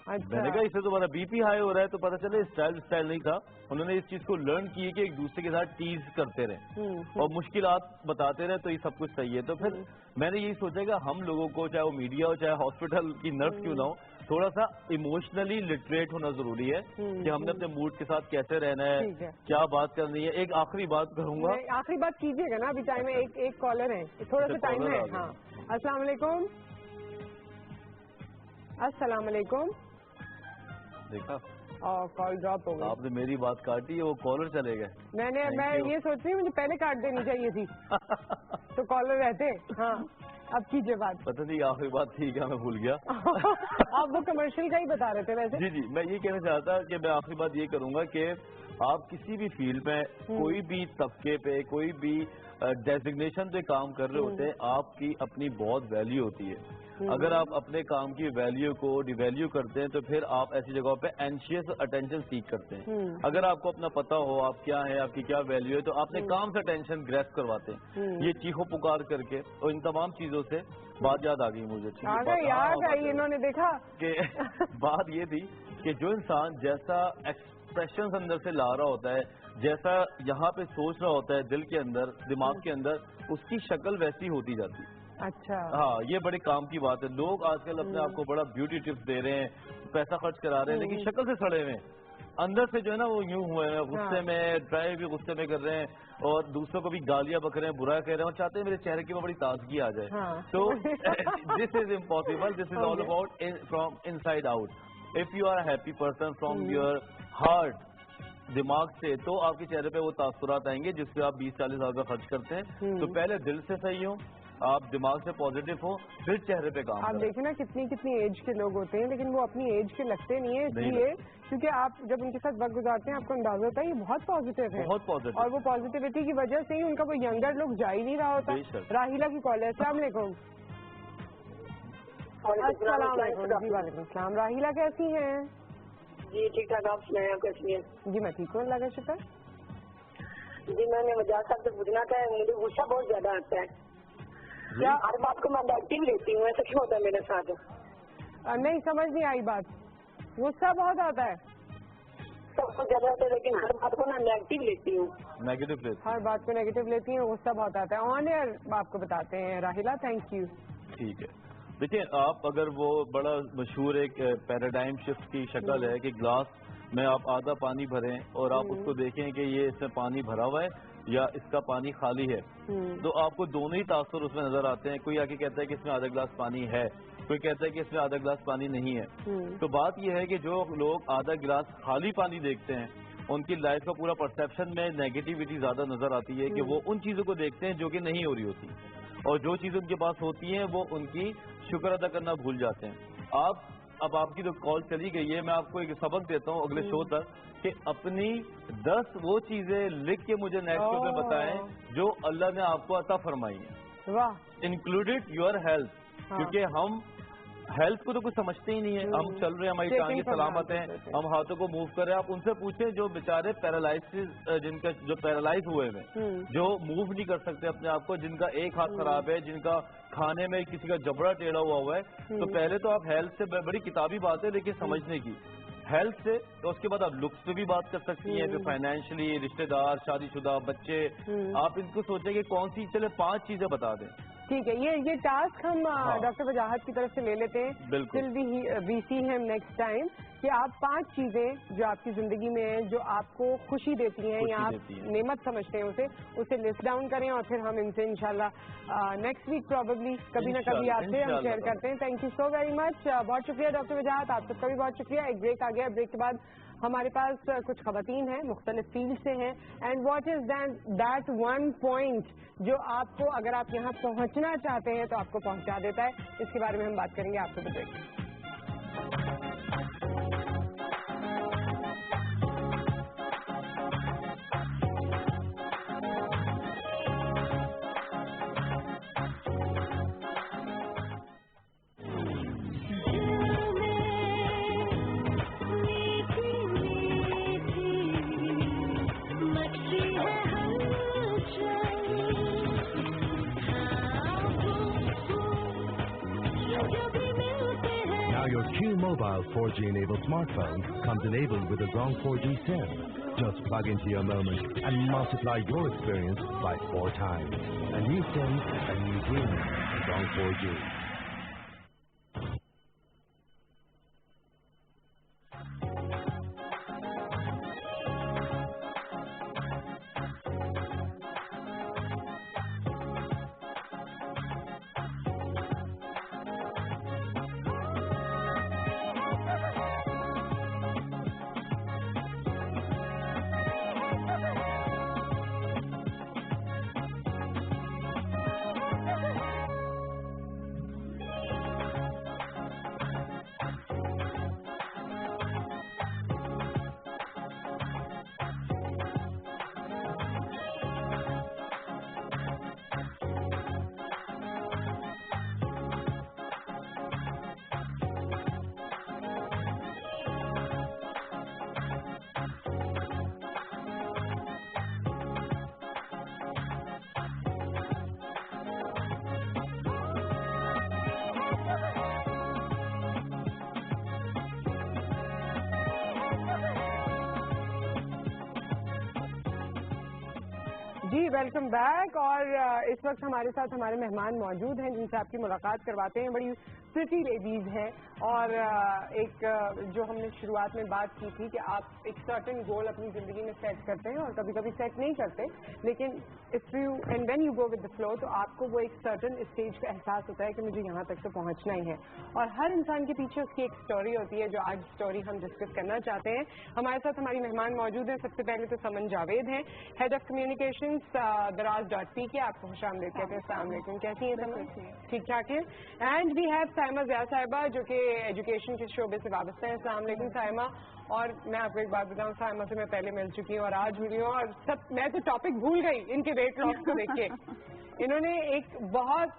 میں نے کہا اس سے تمہارا بی پی ہائی ہو رہا ہے. تو پتا چلے اسٹائل نہیں تھا. انہوں نے اس چیز کو لرن کی کہ ایک دوسرے کے ساتھ ٹیز کرتے رہے اور مشکلات بتاتے رہے، تو یہ سب کچھ صحیح ہے. تو پھر میں نے یہی سوچا کہ ہم لوگوں کو، چاہے وہ میڈیا ہو چاہے ہاسپٹل کی نرس کیوں نہ ہو، تھوڑا سا ایموشنلی لٹریٹ ہونا ضروری ہے کہ ہم نے اپنے موڈ کے ساتھ کیسے رہنا ہے، کیا بات کرنی ہے. ایک آخری بات کروں گا. آخری بات کیجیے گا نا، ابھی ٹائم ہے، ایک کالر ہے، تھوڑا سا ٹائم ہے. ہاں السلام علیکم. السلام علیکم. دیکھا کال ڈراپ ہو گئی. آپ نے میری بات کاٹی، وہ کالر چلے گئے. میں یہ سوچ رہی ہوں مجھے پہلے کاٹ دینی چاہیے تھی تو کالر رہتے. ہاں اب کیجیے بات. پتہ نہیں آخری بات تھی کیا، میں بھول گیا. آپ وہ کمرشل کا ہی بتا رہے تھے ویسے. جی میں یہ کہنا چاہتا کہ میں آخری بات یہ کروں گا کہ آپ کسی بھی فیلڈ میں کوئی بھی طبقے پہ کوئی بھی ڈیزگنیشن پہ کام کر رہے ہوتے ہیں، آپ کی اپنی بہت ویلیو ہوتی ہے. اگر آپ اپنے کام کی ویلیو کو ڈی ویلیو کرتے ہیں تو پھر آپ ایسی جگہوں پہ اینشیس اٹینشن سیکھ کرتے ہیں. اگر آپ کو اپنا پتا ہو آپ کیا ہیں، آپ کی کیا ویلیو ہے، تو اپنے کام سے ٹینشن گریپ کرواتے ہیں. یہ چیخو پکار کر کے اور ان تمام چیزوں سے بات یاد آ گئی مجھے. انہوں نے دیکھا کہ بات یہ تھی کہ جو انسان جیسا ایکسپریشن اندر سے لا رہا ہوتا ہے، جیسا یہاں پہ سوچ رہا ہوتا ہے دل کے اندر، دماغ کے اندر، اس کی شکل ویسی ہوتی جاتی ہے. اچھا ہاں یہ بڑے کام کی بات ہے. لوگ آج کل اپنے آپ کو بڑا بیوٹی ٹپس دے رہے ہیں، پیسہ خرچ کرا رہے ہیں، لیکن شکل سے سڑے ہوئے ہیں. اندر سے جو ہے نا وہ یوں ہوئے ہیں، غصے میں، ڈرائیو بھی غصے میں کر رہے ہیں اور دوسروں کو بھی گالیاں بک رہے ہیں، برا کہہ رہے ہیں اور چاہتے ہیں میرے چہرے کی میں بڑی تازگی آ جائے. تو this is impossible. This is all about from inside out. If you are a happy person from your heart, دماغ سے، تو آپ کے چہرے پہ وہ تاثرات آئیں گے جس پہ آپ 20-40 ہزار کا خرچ کرتے ہیں. تو پہلے دل سے صحیح ہو، آپ دماغ سے پازیٹیو ہو، پھر چہرے پہ کام. آپ دیکھیں نا کتنی ایج کے لوگ ہوتے ہیں لیکن وہ اپنی ایج کے لگتے نہیں ہیں، اس لیے کیونکہ آپ جب ان کے ساتھ وقت گزارتے ہیں آپ کو اندازہ ہوتا ہے یہ بہت پازیٹیو ہے، بہت پازیٹیو، اور وہ پازیٹیوٹی کی وجہ سے ہی ان کا کوئی ینگر لوگ جا ہی نہیں رہا ہوتا. راہیلہ کی کال ہے. السلام علیکم. السلام علیکم. جی وعلیکم السلام. راہیلہ کیسی ہیں؟ جی ٹھیک ٹھاک. آپ سنائیں آپ کیسی ہیں؟ جی میں ٹھیک ہوں اللہ کا شکر. جی میں نے وجہ صاحب سے پوچھنا تھا، مجھے غصہ بہت زیادہ آتا ہے. کیا ہر بات کو میں نیگیٹو لیتی ہوں، ایسا کیوں ہوتا ہے میرے ساتھ؟ نہیں سمجھ نہیں آئی بات. غصہ بہت آتا ہے. سب کچھ زیادہ ہوتا ہے لیکن ہر بات کو میں نیگیٹو لیتی ہوں. ہر بات کو نیگیٹو لیتی ہوں، غصہ بہت آتا ہے. آن ایئر آپ کو بتاتے ہیں راہیلہ. Thank you. ٹھیک ہے. دیکھیں آپ اگر وہ بڑا مشہور ایک پیراڈائم شفٹ کی شکل ہے کہ گلاس میں آپ آدھا پانی بھریں اور آپ اس کو دیکھیں کہ یہ اس میں پانی بھرا ہوا ہے یا اس کا پانی خالی ہے، تو آپ کو دونوں ہی تاثر اس میں نظر آتے ہیں. کوئی آ کے کہتا ہے کہ اس میں آدھا گلاس پانی ہے، کوئی کہتا ہے کہ اس میں آدھا گلاس پانی نہیں ہے. تو بات یہ ہے کہ جو لوگ آدھا گلاس خالی پانی دیکھتے ہیں ان کی لائف کا پورا پرسیپشن میں نیگیٹیوٹی زیادہ نظر آتی ہے کہ وہ ان چیزوں کو دیکھتے ہیں جو کہ نہیں ہو رہی ہوتی، اور جو چیزیں ان کے پاس ہوتی ہیں وہ ان کی شکر ادا کرنا بھول جاتے ہیں. اب آپ کی جو کال چلی گئی ہے، میں آپ کو ایک سبق دیتا ہوں اگلے شو تک کہ اپنی 10 وہ چیزیں لکھ کے مجھے نیکسٹ شو میں بتائیں جو اللہ نے آپ کو عطا فرمائی ہیں، انکلوڈیڈ یور ہیلتھ. کیونکہ ہم ہیلتھ کو تو کچھ سمجھتے ہی نہیں ہے. ہم چل رہے ہیں، ہماری ٹانگیں سلامت ہیں، ہم ہاتھوں کو موو کر رہے ہیں. آپ ان سے پوچھیں جو بیچارے پیرالائز جن کا جو پیرالائز ہوئے ہیں، جو موو نہیں کر سکتے اپنے آپ کو، جن کا ایک ہاتھ خراب ہے، جن کا کھانے میں کسی کا جبڑا ٹیڑھا ہوا ہے. تو پہلے تو آپ ہیلتھ سے بڑی کتابی بات ہے لیکن سمجھنے کی ہیلتھ سے، تو اس کے بعد آپ لکس پہ بھی بات کر سکتی ہیں، پھر فائنینشلی، رشتہ دار، شادی شدہ، بچے. آپ ان کو سوچیں کہ کون سی، چلے 5 چیزیں بتا دیں ٹھیک ہے, یہ ٹاسک ہم ڈاکٹر وجاہت کی طرف سے لے لیتے ہیں ٹل وی سی ہم نیکسٹ ٹائم, کہ آپ 5 چیزیں جو آپ کی زندگی میں ہیں جو آپ کو خوشی دیتی ہیں یا آپ نعمت سمجھتے ہیں اسے لسٹ ڈاؤن کریں, اور پھر ہم ان سے انشاءاللہ نیکسٹ ویک پروبیبلی کبھی نہ کبھی آپ سے ہم شیئر کرتے ہیں. Thank you so very much, بہت شکریہ ڈاکٹر وجاہت, آپ سب کا بھی بہت شکریہ. ایک بریک آ گیا, بریک کے بعد ہمارے پاس کچھ خواتین ہیں مختلف فیلڈ سے ہیں, and what is that one point جو آپ کو اگر آپ یہاں پہنچنا چاہتے ہیں تو آپ کو پہنچا دیتا ہے, اس کے بارے میں ہم بات کریں گے آپ کو break. Your Q-Mobile 4G-enabled smartphone comes enabled with a Zong 4G SIM. Just plug into your moment and multiply your experience by 4 times. A new SIM, a new dream. Zong 4G. G welcome back, اور اس وقت ہمارے ساتھ ہمارے مہمان موجود ہیں جن سے آپ کی ملاقات کرواتے ہیں. بڑی پریٹی لیڈیز ہیں, اور ایک جو ہم نے شروعات میں بات کی تھی کہ آپ ایک سرٹن گول اپنی زندگی میں سیٹ کرتے ہیں اور کبھی کبھی سیٹ نہیں کرتے, لیکن if you and when you go with the flow تو آپ کو وہ ایک سرٹن اسٹیج کا احساس ہوتا ہے کہ مجھے یہاں تک تو پہنچنا ہی ہے, اور ہر انسان کے پیچھے اس کی ایک اسٹوری ہوتی ہے جو آج اسٹوری ہم ڈسکس کرنا چاہتے ہیں. ہمارے ساتھ ہماری مہمان موجود ہیں. سب سے پہلے تو سمن جاوید ہیں, ہیڈ آف کمیونیکیشن دراز.پی کے. آپ کو خوش آمدید کہتے ہیں. السلام علیکم, کیسی ہیں سمن؟ ٹھیک ٹھاک ہے. And we have Saima Zia صاحبہ جو کہ ایجوکیشن کے شعبے سے وابستہ ہیں. السلام علیکم سائمہ. اور میں آپ کو ایک بات بتاؤں, سائمہ سے میں پہلے مل چکی ہوں اور آج ملی ہوں, اور میں تو ٹاپک بھول گئی ان کے ویٹ لاس کو دیکھ کے. انہوں نے ایک بہت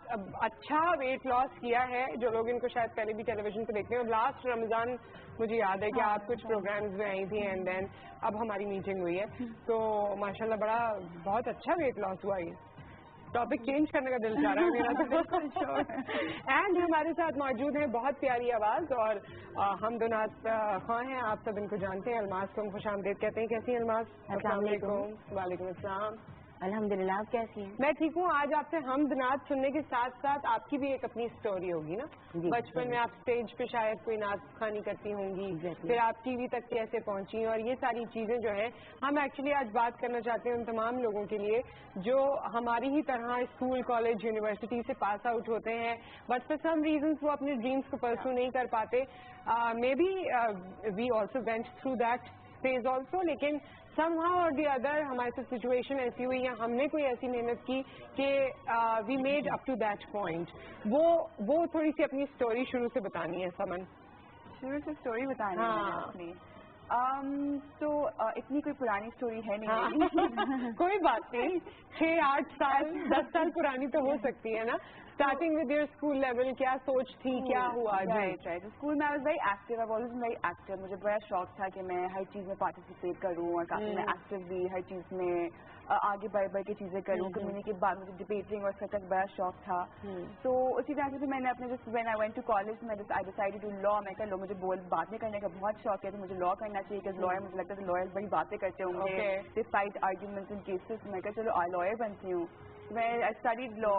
اچھا ویٹ لاس کیا ہے, جو لوگ ان کو شاید پہلے بھی ٹیلی ویژن پہ دیکھتے ہیں. اور لاسٹ رمضان مجھے یاد ہے کہ آپ کچھ پروگرامز میں آئی تھیں, اینڈ دین اب ہماری میٹنگ ہوئی ہے, تو ماشاءاللہ بہت اچھا ویٹ لاس ہوا. یہ ٹاپک چینج کرنے کا دل چاہ رہا ہے میرا تو بالکل شور. اینڈ ہمارے ساتھ موجود ہیں بہت پیاری آواز اور حمدنات خواہ ہیں, آپ سب ان کو جانتے ہیں. الماس کو ہم خوش آمدید کہتے ہیں. کیسی ہیں الماس؟ السلام علیکم. وعلیکم السلام. الحمدللہ, آپ کیسی ہیں؟ میں ٹھیک ہوں. آج آپ سے حمد نعت سننے کے ساتھ ساتھ آپ کی بھی ایک اپنی سٹوری ہوگی نا. بچپن میں آپ سٹیج پہ شاید کوئی نعت خوانی کرتی ہوں گی, پھر آپ ٹی وی تک کیسے پہنچی, اور یہ ساری چیزیں جو ہیں ہم ایکچولی آج بات کرنا چاہتے ہیں ان تمام لوگوں کے لیے جو ہماری ہی طرح اسکول, کالج, یونیورسٹی سے پاس آؤٹ ہوتے ہیں, بٹ فار سم ریزنس وہ اپنے ڈریمس کو پرسو نہیں کر پاتے. Maybe we also went through that phase also, لیکن سم ہاؤ اور دی ادر ہمارے ساتھ سچویشن ایسی ہوئی یا ہم نے کوئی ایسی محنت کی کہ we made up to that point. وہ تھوڑی سی اپنی اسٹوری شروع سے بتانی ہے. سمن شروع سے اسٹوری بتانی ہے اپنی. تو اتنی کوئی پرانی اسٹوری ہے نہیں. کوئی بات نہیں, 6-8 سال 10 سال پرانی تو ہو سکتی ہے نا. Starting with your school level, کیا سوچ تھی, کیا ہوا؟ اسکول میں I was very active, I always very active. مجھے بڑا شوق تھا کہ میں ہر چیز میں پارٹیسپیٹ کروں, اور کافی میں ایکٹیو بھی ہر چیز میں آگے بڑھ کے چیزیں کروں. کمیونٹی کے بعد مجھے ڈبیٹنگ اور سب تک بڑا شوق تھا. تو اسی طرح سے میں نے اپنے when I went to college میں آئی ڈیسائیڈ ٹو لا. میں کہا لو, مجھے باتیں کرنے کا بہت شوق ہے, تو مجھے لا کرنا چاہیے. کہ لائر مجھے لگتا ہے لائر بڑی باتیں کرتے ہوں گے, they fight arguments in cases. میں کہا چلو لائر بنتی ہوں. میں I studied law,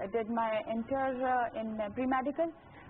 I did my inter in pre-medical.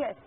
Yes.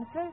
MPhil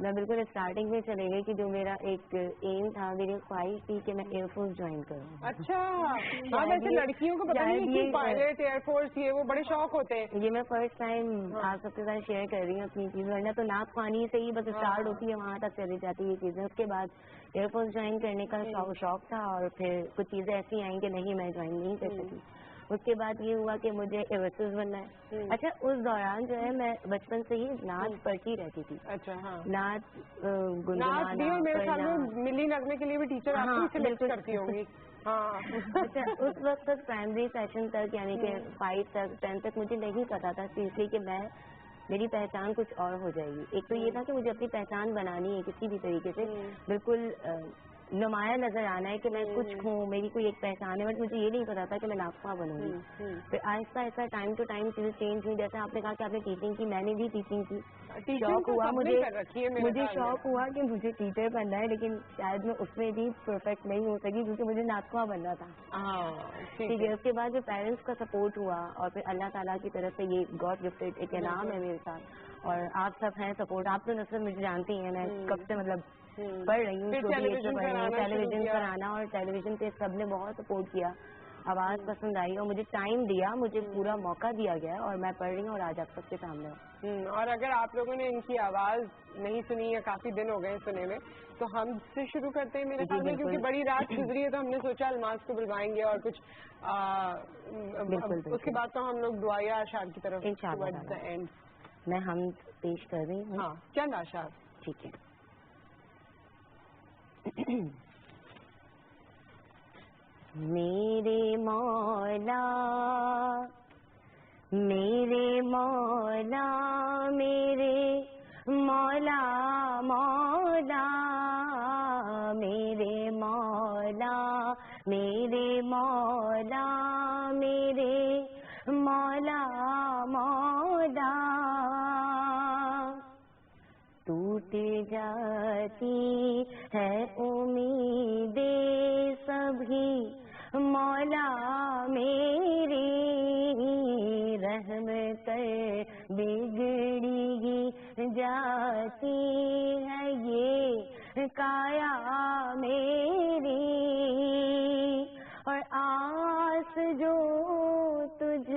میں بالکل اسٹارٹنگ میں چلے گئی کہ جو میرا ایک ایم تھا, میری خواہش تھی کہ میں ایئر فورس جوائن کروں. اچھا, ہاں ویسے لڑکیوں کو پتہ نہیں کہ پائلٹ, ایئر فورس, یہ وہ بڑے شوق ہوتے ہیں. یہ میں فرسٹ ٹائم آپ سب کے ساتھ شیئر کر رہی ہوں اپنی چیز, ورنہ تو ناک خوانی سے ہی بس اسٹارٹ ہوتی ہے, وہاں تک چلی جاتی ہے یہ چیزیں. اس کے بعد ایئر فورس جوائن کرنے کا شوق تھا, اور پھر کچھ چیزیں ایسی آئیں کہ نہیں میں جوائن نہیں کر سکی. اس کے بعد یہ ہوا کہ مجھے ایئرسز بننا ہے. اچھا, اس دوران جو ہے میں بچپن سے ہی نعت پڑھتی رہتی تھی. اچھا, ہاں, نعت میرے خیال میں ملی نغمے کے لیے بھی ٹیچر آپ کو سلیکٹ کرتی ہوں گی. ہاں, اچھا, اس وقت تک پرائمری سیشن تک یعنی کہ 5 تک 10 تک مجھے نہیں پتا تھا سیریسلی کہ میری پہچان کچھ اور ہو جائے گی. ایک تو یہ تھا کہ مجھے اپنی پہچان بنانی ہے کسی بھی طریقے سے, بالکل نمایاں نظر آنا ہے کہ میں کچھ ہوں, میری کوئی ایک پہچان ہے, بٹ مجھے یہ نہیں پتا تھا کہ میں ناقصہ بنوں گی. پھر آہستہ آہستہ ٹائم ٹو ٹائم چیزیں چینج ہوئی. جیسے آپ نے کہا کہ آپ نے ٹیچنگ کی, میں نے بھی ٹیچنگ کی. شوق ہوا مجھے شوق ہوا کہ مجھے ٹیچر بننا ہے, لیکن شاید میں اس میں بھی پرفیکٹ نہیں ہو سکی کیونکہ مجھے ناقصہ بننا تھا. ٹھیک ہے, اس کے بعد جو پیرنٹس کا سپورٹ ہوا, اور پھر اللہ تعالیٰ کی طرف سے یہ گاڈ گفٹڈ ایک انعام ہے میرے ساتھ, اور آپ سب ہیں سپورٹ. آپ تو نصرت مجھے جانتی ہیں, میں کب سے مطلب پڑھ رہی ہوں, ٹیلی ویژن پر آنا, اور ٹیلی ویژن پہ سب نے بہت سپورٹ کیا, آواز پسند آئی, اور مجھے ٹائم دیا, مجھے پورا موقع دیا گیا, اور میں پڑھ رہی ہوں اور آج آپ سب کے سامنے ہوں. اور اگر آپ لوگوں نے ان کی آواز نہیں سنی یا کافی دن ہو گئے سنے میں, تو ہم سے شروع کرتے ہیں میرے خیال میں, کیونکہ بڑی رات گزری ہے تو ہم نے سوچا الماس کو بلوائیں گے, اور کچھ اس کے بعد تو ہم لوگ دعائیں اشعار کی طرف اینڈ میں ہم پیش کر رہی ہوں. ہاں, چند اشعار. ٹھیک ہے. میرے مولا میرے مولا میرے مولا مولا میرے مولا میرے مولا میرے مولا مولا ٹوٹ جاتی ہے امیدیں سبھی مولا میری رحم کر بگڑی جاتی ہے یہ کایا میری اور آس جو تجھ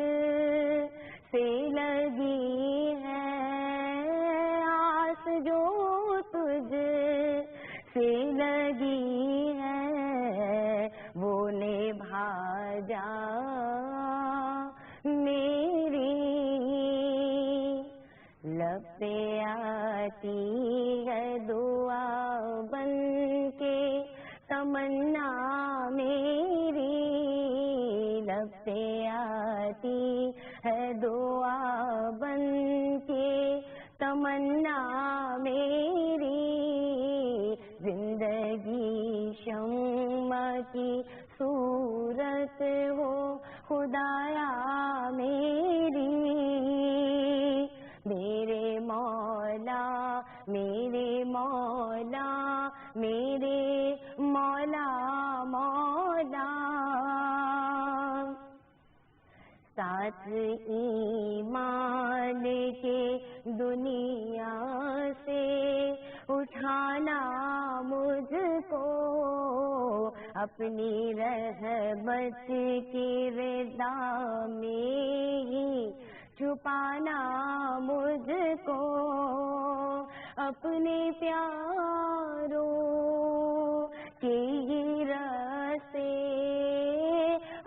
سے لگی ہے آس جو تجھ سے لگی ہے وہ نبھا جا میری لب پہ آتی ہے دعا بن کے تمنا میری لب پہ آتی ہے دعا بن کے تمنا میری زندگی شمع کی صورت ہو خدایا میری میرے مولا میرے مولا میرے مولا مولا ساتھ ایمان کے دنیا سے اٹھانا مجھ کو اپنی رحمت کی رضا میں ہی چھپانا مجھ کو اپنے پیاروں کے ہی راستے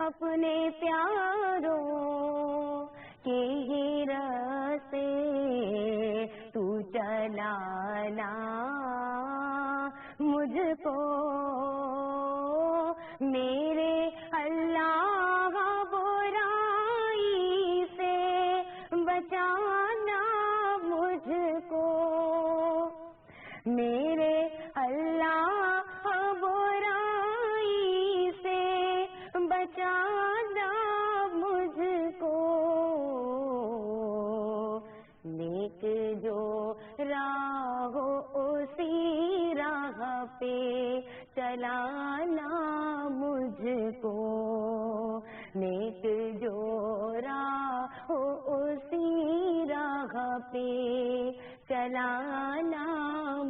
اپنے پیاروں کے ہی راستے تو چلانا مجھ کو میرے اللہ برائی سے بچانا مجھ کو میرے اللہ برائی سے بچانا مجھ کو نیک جو راہ ہو اسی راہ پہ چلانا مجھ کو نیک جو راہ ہو اسی راہ پہ چلانا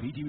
PTV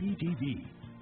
PTV,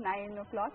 9 o'clock,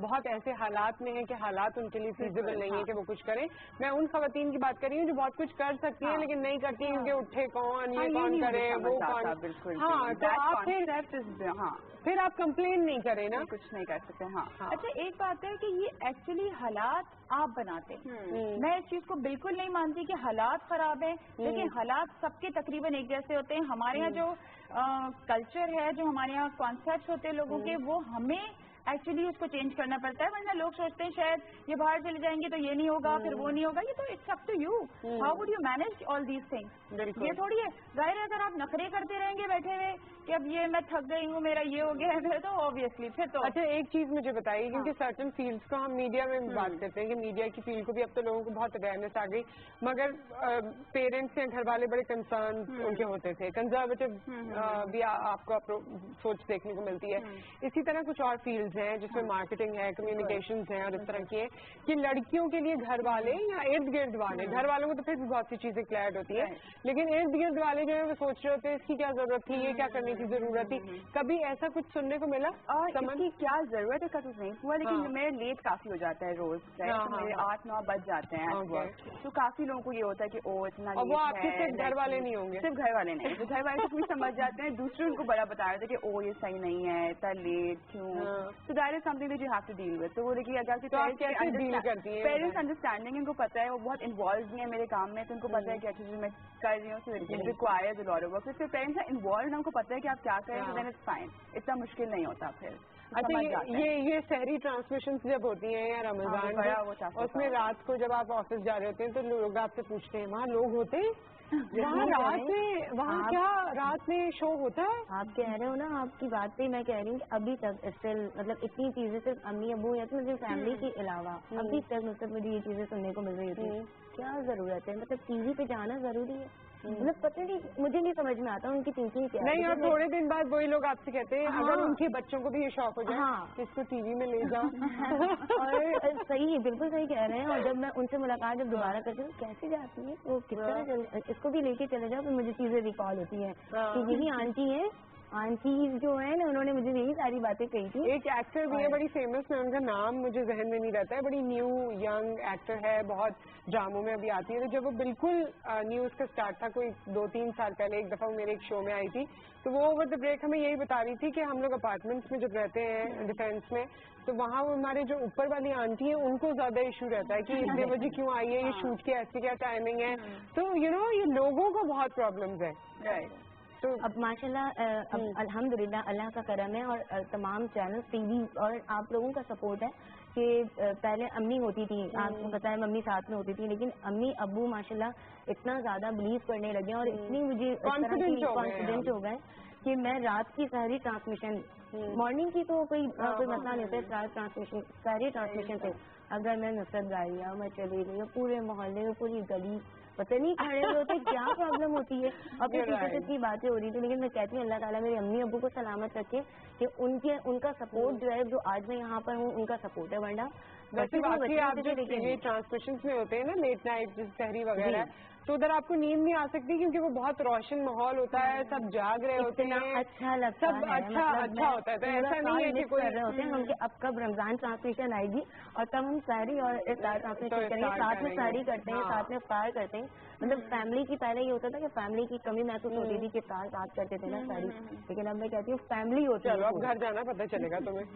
بہت ایسے حالات میں ہیں کہ حالات ان کے لیے فیزیبل نہیں ہے کہ وہ کچھ کریں. میں ان خواتین کی بات کر رہی ہوں جو بہت کچھ کر سکتی ہیں لیکن نہیں کرتی ہیں کیونکہ اٹھے کون, یہ کون کرے, وہ کون. بالکل. ہاں, تو آپ پھر آپ کمپلین نہیں کریں نا, کچھ نہیں کر سکتے. ہاں, اچھا ایک بات ہے کہ یہ ایکچولی حالات آپ بناتے ہیں. میں اس چیز کو بالکل نہیں مانتی کہ حالات خراب ہیں, لیکن حالات سب کے تقریباً ایک جیسے ہوتے ہیں. ہمارے یہاں جو کلچر ہے, جو ہمارے یہاں کانسیپٹ ہوتے ہیں لوگوں کے, وہ ہمیں ایکچولی اس کو چینج کرنا پڑتا ہے. ورنہ لوگ سوچتے ہیں شاید یہ باہر چلے جائیں گے تو یہ نہیں ہوگا, پھر وہ نہیں ہوگا. یہ تو it's up to you, how would you manage all these things. یہ تھوڑی ہے, ظاہر ہے اگر آپ نخرے کرتے رہیں گے بیٹھے ہوئے کہ اب یہ میں تھک گئی ہوں, میرا یہ ہو گیا ہے, تو آبویسلی پھر تو. اچھا ایک چیز مجھے بتائیے, کیونکہ سرٹن فیلڈس کو ہم میڈیا میں بات کرتے ہیں کہ میڈیا کی فیلڈ کو بھی اب تو لوگوں کو بہت اویئرنیس آ گئی, مگر پیرنٹس یا گھر والے بڑے کنسرن ان کے ہوتے تھے. کنزرویٹو بھی آپ کو سوچ دیکھنے کو ملتی ہے. اسی طرح کچھ اور فیلڈز ہیں جس میں مارکیٹنگ ہے, کمیونیکیشنز ہیں اور اس طرح کی ہے کہ لڑکیوں کے لیے گھر والے یا ارد گرد والے, گھر والوں کو تو پھر بھی بہت سی چیزیں کلیئر ہوتی ہیں, لیکن ارد گرد والے جو ہے وہ سوچ رہے ہوتے ہیں اس کی کیا ضرورت تھی, یہ کیا کرنے کی ضرورت تھی. کبھی ایسا کچھ سننے کو ملا اس کی کیا ضرورت ہے کا کچھ نہیں ہوا, لیکن میرے لیٹ کافی ہو جاتا ہے روز, میرے 8-9 بج جاتے ہیں, تو کافی لوگوں کو یہ ہوتا ہے کہ او اتنا لیٹ ہے. وہ آپ کے صرف گھر والے نہیں ہوں گے, صرف گھر والے نہیں, تو گھر والے تو سمجھ جاتے ہیں, دوسرے ان کو بڑا بتا رہے تھے کہ او یہ صحیح نہیں ہے, اتنا لیٹ کیوں. تو that is something that you have to deal with. تو وہ دیکھیے اگر پیرنٹس انڈرسٹینڈنگ ان کو پتا ہے, وہ بہت انوالو بھی ہیں میرے کام میں, تو ان کو پتا ہے کہ اچھا میں کر رہی ہوں, so requires a lot of work. پھر پیرنٹس انوالوڈ, ان کو پتا ہے کہ آپ کیا کریں, تو دین اٹس فائن, اتنا مشکل نہیں ہوتا. پھر اچھا یہ سحری ٹرانسمیشنز جب ہوتی ہیں یا رمضان میں, اس میں رات کو جب آپ آفس جا رہے ہوتے ہیں تو لوگ آپ سے پوچھتے ہیں وہاں لوگ ہوتے ہیں, وہاں رات میں, وہاں کیا رات میں شو ہوتا ہے؟ آپ کہہ رہے ہو نا, آپ کی بات پہ میں کہہ رہی ہوں کہ ابھی تک اسٹل مطلب اتنی چیزیں صرف امی ابو یا تو فیملی کے علاوہ ابھی تک مطلب مجھے یہ چیزیں سننے کو مل رہی ہوتی. کیا ضرورت ہے, مطلب ٹی وی پہ جانا ضروری ہے؟ مطلب پتہ نہیں, مجھے نہیں سمجھ میں آتا ان کی تھنکنگ کیا ہے. نہیں, اور تھوڑے دن بعد وہی لوگ آپ سے کہتے ہیں اگر ان کے بچوں کو بھی یہ شوق ہو جائے اس کو ٹی وی میں لے جاؤ. اور صحیح, بالکل صحیح کہہ رہے ہیں. اور جب میں ان سے ملاقات جب دوبارہ کرتی ہوں, کیسے جاتی ہے وہ, کس طرح اس کو بھی لے کے چلے جاؤ, پھر مجھے چیزیں ریکال ہوتی ہیں کہ یہی آنٹی ہیں, آنٹیز جو ہیں نا, انہوں نے مجھے یہی ساری باتیں کہی تھی. ایک ایکٹر بھی ہے بڑی فیمس, میں ان کا نام مجھے ذہن میں نہیں رہتا ہے, بڑی نیو ینگ ایکٹر ہے, بہت ڈراموں میں ابھی آتی ہے. تو جب وہ بالکل نیوز کا اسٹارٹ تھا کوئی 2-3 سال پہلے, ایک دفعہ وہ میرے ایک شو میں آئی تھی, تو وہ اوور دا بریک ہمیں یہی بتا رہی تھی کہ ہم لوگ اپارٹمنٹس میں جب رہتے ہیں ڈیفینس میں, تو وہاں وہ ہمارے جو اوپر والی آنٹی ہیں ان کو زیادہ ایشو رہتا ہے کہ اتنے بجے کیوں آئی ہے, یہ شوٹ کی ایسی کیا ٹائمنگ ہے. تو یو نو یہ لوگوں کو بہت پرابلمز ہے. تو اب ماشاءاللہ اب الحمدللہ اللہ کا کرم ہے, اور تمام چینل ٹی وی اور آپ لوگوں کا سپورٹ ہے کہ پہلے امی ہوتی تھی, آپ کو پتا ہے ممی ساتھ میں ہوتی تھی, لیکن امی ابو ماشاءاللہ اتنا زیادہ بلیو کرنے لگے اور اتنی مجھے کانفیڈنٹ ہو گئے کہ میں رات کی سحری ٹرانسمیشن, مارننگ کی تو کوئی مسئلہ نہیں ہوتا ہے, سحری ٹرانسمیشن سے اگر میں نصرت گا رہی ہوں, میں چلی رہی ہوں, پورے محلے میں پوری گلی پتہ نہیں کھڑے ہوتے, کیا پرابلم ہوتی ہے. اب پیچھے سے اتنی باتیں ہو رہی تھی, لیکن میں کہتی ہوں اللہ تعالیٰ میری امی ابو کو سلامت رکھے کہ ان کا سپورٹ جو ہے, جو آج میں یہاں پر ہوں ان کا سپورٹ ہے. ورنہ ویسے باقی آپ جو ٹرانسمیشنز میں ہوتے ہیں نا لیٹ نائٹ سحری وغیرہ, تو ادھر آپ کو نیند نہیں آ سکتی کیونکہ وہ بہت روشن ماحول ہوتا ہے, سب جاگ رہے ہوتے ہیں, اچھا لگتا ہے, سب اچھا ہوتا ہے. تو ایسا نہیں ہے کہ کوئی کر رہے ہوتے ہیں ہم کہ اب کب رمضان ٹرانسمیشن آئے گی اور تب ہم سحری اور افطار ٹرانسمیشن کریں گے, ساتھ میں سحری کرتے ہیں, ساتھ میں افطار کرتے ہیں. مطلب فیملی کی پہلے یہ ہوتا تھا کہ فیملی کی کمی محسوس ہوتی تھی کہ افطار ساتھ کرتے تھے نا سحری, لیکن اب میں کہتی ہوں فیملی ہوتی ہے. چلو اب گھر جانا پتہ چلے گا تمہیں.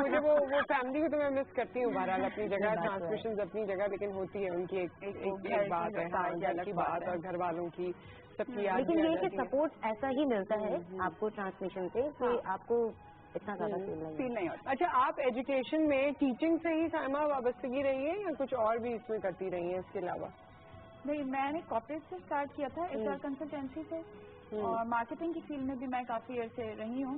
مجھے وہ فیملی کو تو میں مس کرتی ہوں, بہرحال اپنی جگہ ٹرانسمیشن اپنی جگہ, لیکن ہوتی ہے ان کی ایک بات ہے, گھر کی بات اور گھر والوں کی سب کی. لیکن یہ کہ سپورٹ ایسا ہی ملتا ہے آپ کو ٹرانسمیشن سے کہ آپ کو اتنا زیادہ فیل نہیں ہوتا. اچھا, آپ ایجوکیشن میں ٹیچنگ سے ہی سائمہ وابستگی رہی ہے یا کچھ اور بھی اس میں کرتی رہی ہیں اس کے علاوہ؟ نہیں, میں نے کارپوریٹ سے اسٹارٹ کیا تھا, ایچ آر کنسلٹینسی سے, اور مارکیٹنگ کی فیلڈ میں بھی میں کافی عرصے رہی ہوں,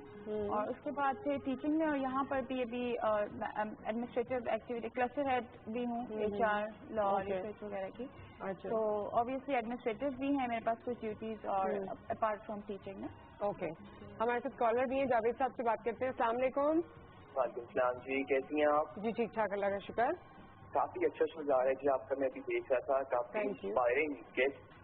اور اس کے بعد سے ٹیچنگ میں, اور یہاں پر بھی ابھی ایڈمنسٹریٹو ایکٹیویٹی کلسٹر ہیڈ بھی ہوں, ایچ آر, لا, ریسرچ وغیرہ کی. تو obviously ایڈمنسٹریٹو بھی ہیں میرے پاس کچھ ڈیوٹیز, اور اپارٹ فرام ٹیچنگ میں. اوکے, ہمارے ساتھ کالر بھی ہیں, جاوید صاحب سے بات کرتے ہیں. السلام علیکم. وعلیکم السلام جی, کیسی ہیں آپ؟ جی ٹھیک ٹھاک, اللہ کا شکر. کافی اچھا شو جا رہا ہے جی آپ کا, میں ابھی دیکھ رہا تھا, کافی inspiring guest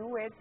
do it।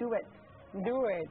do it।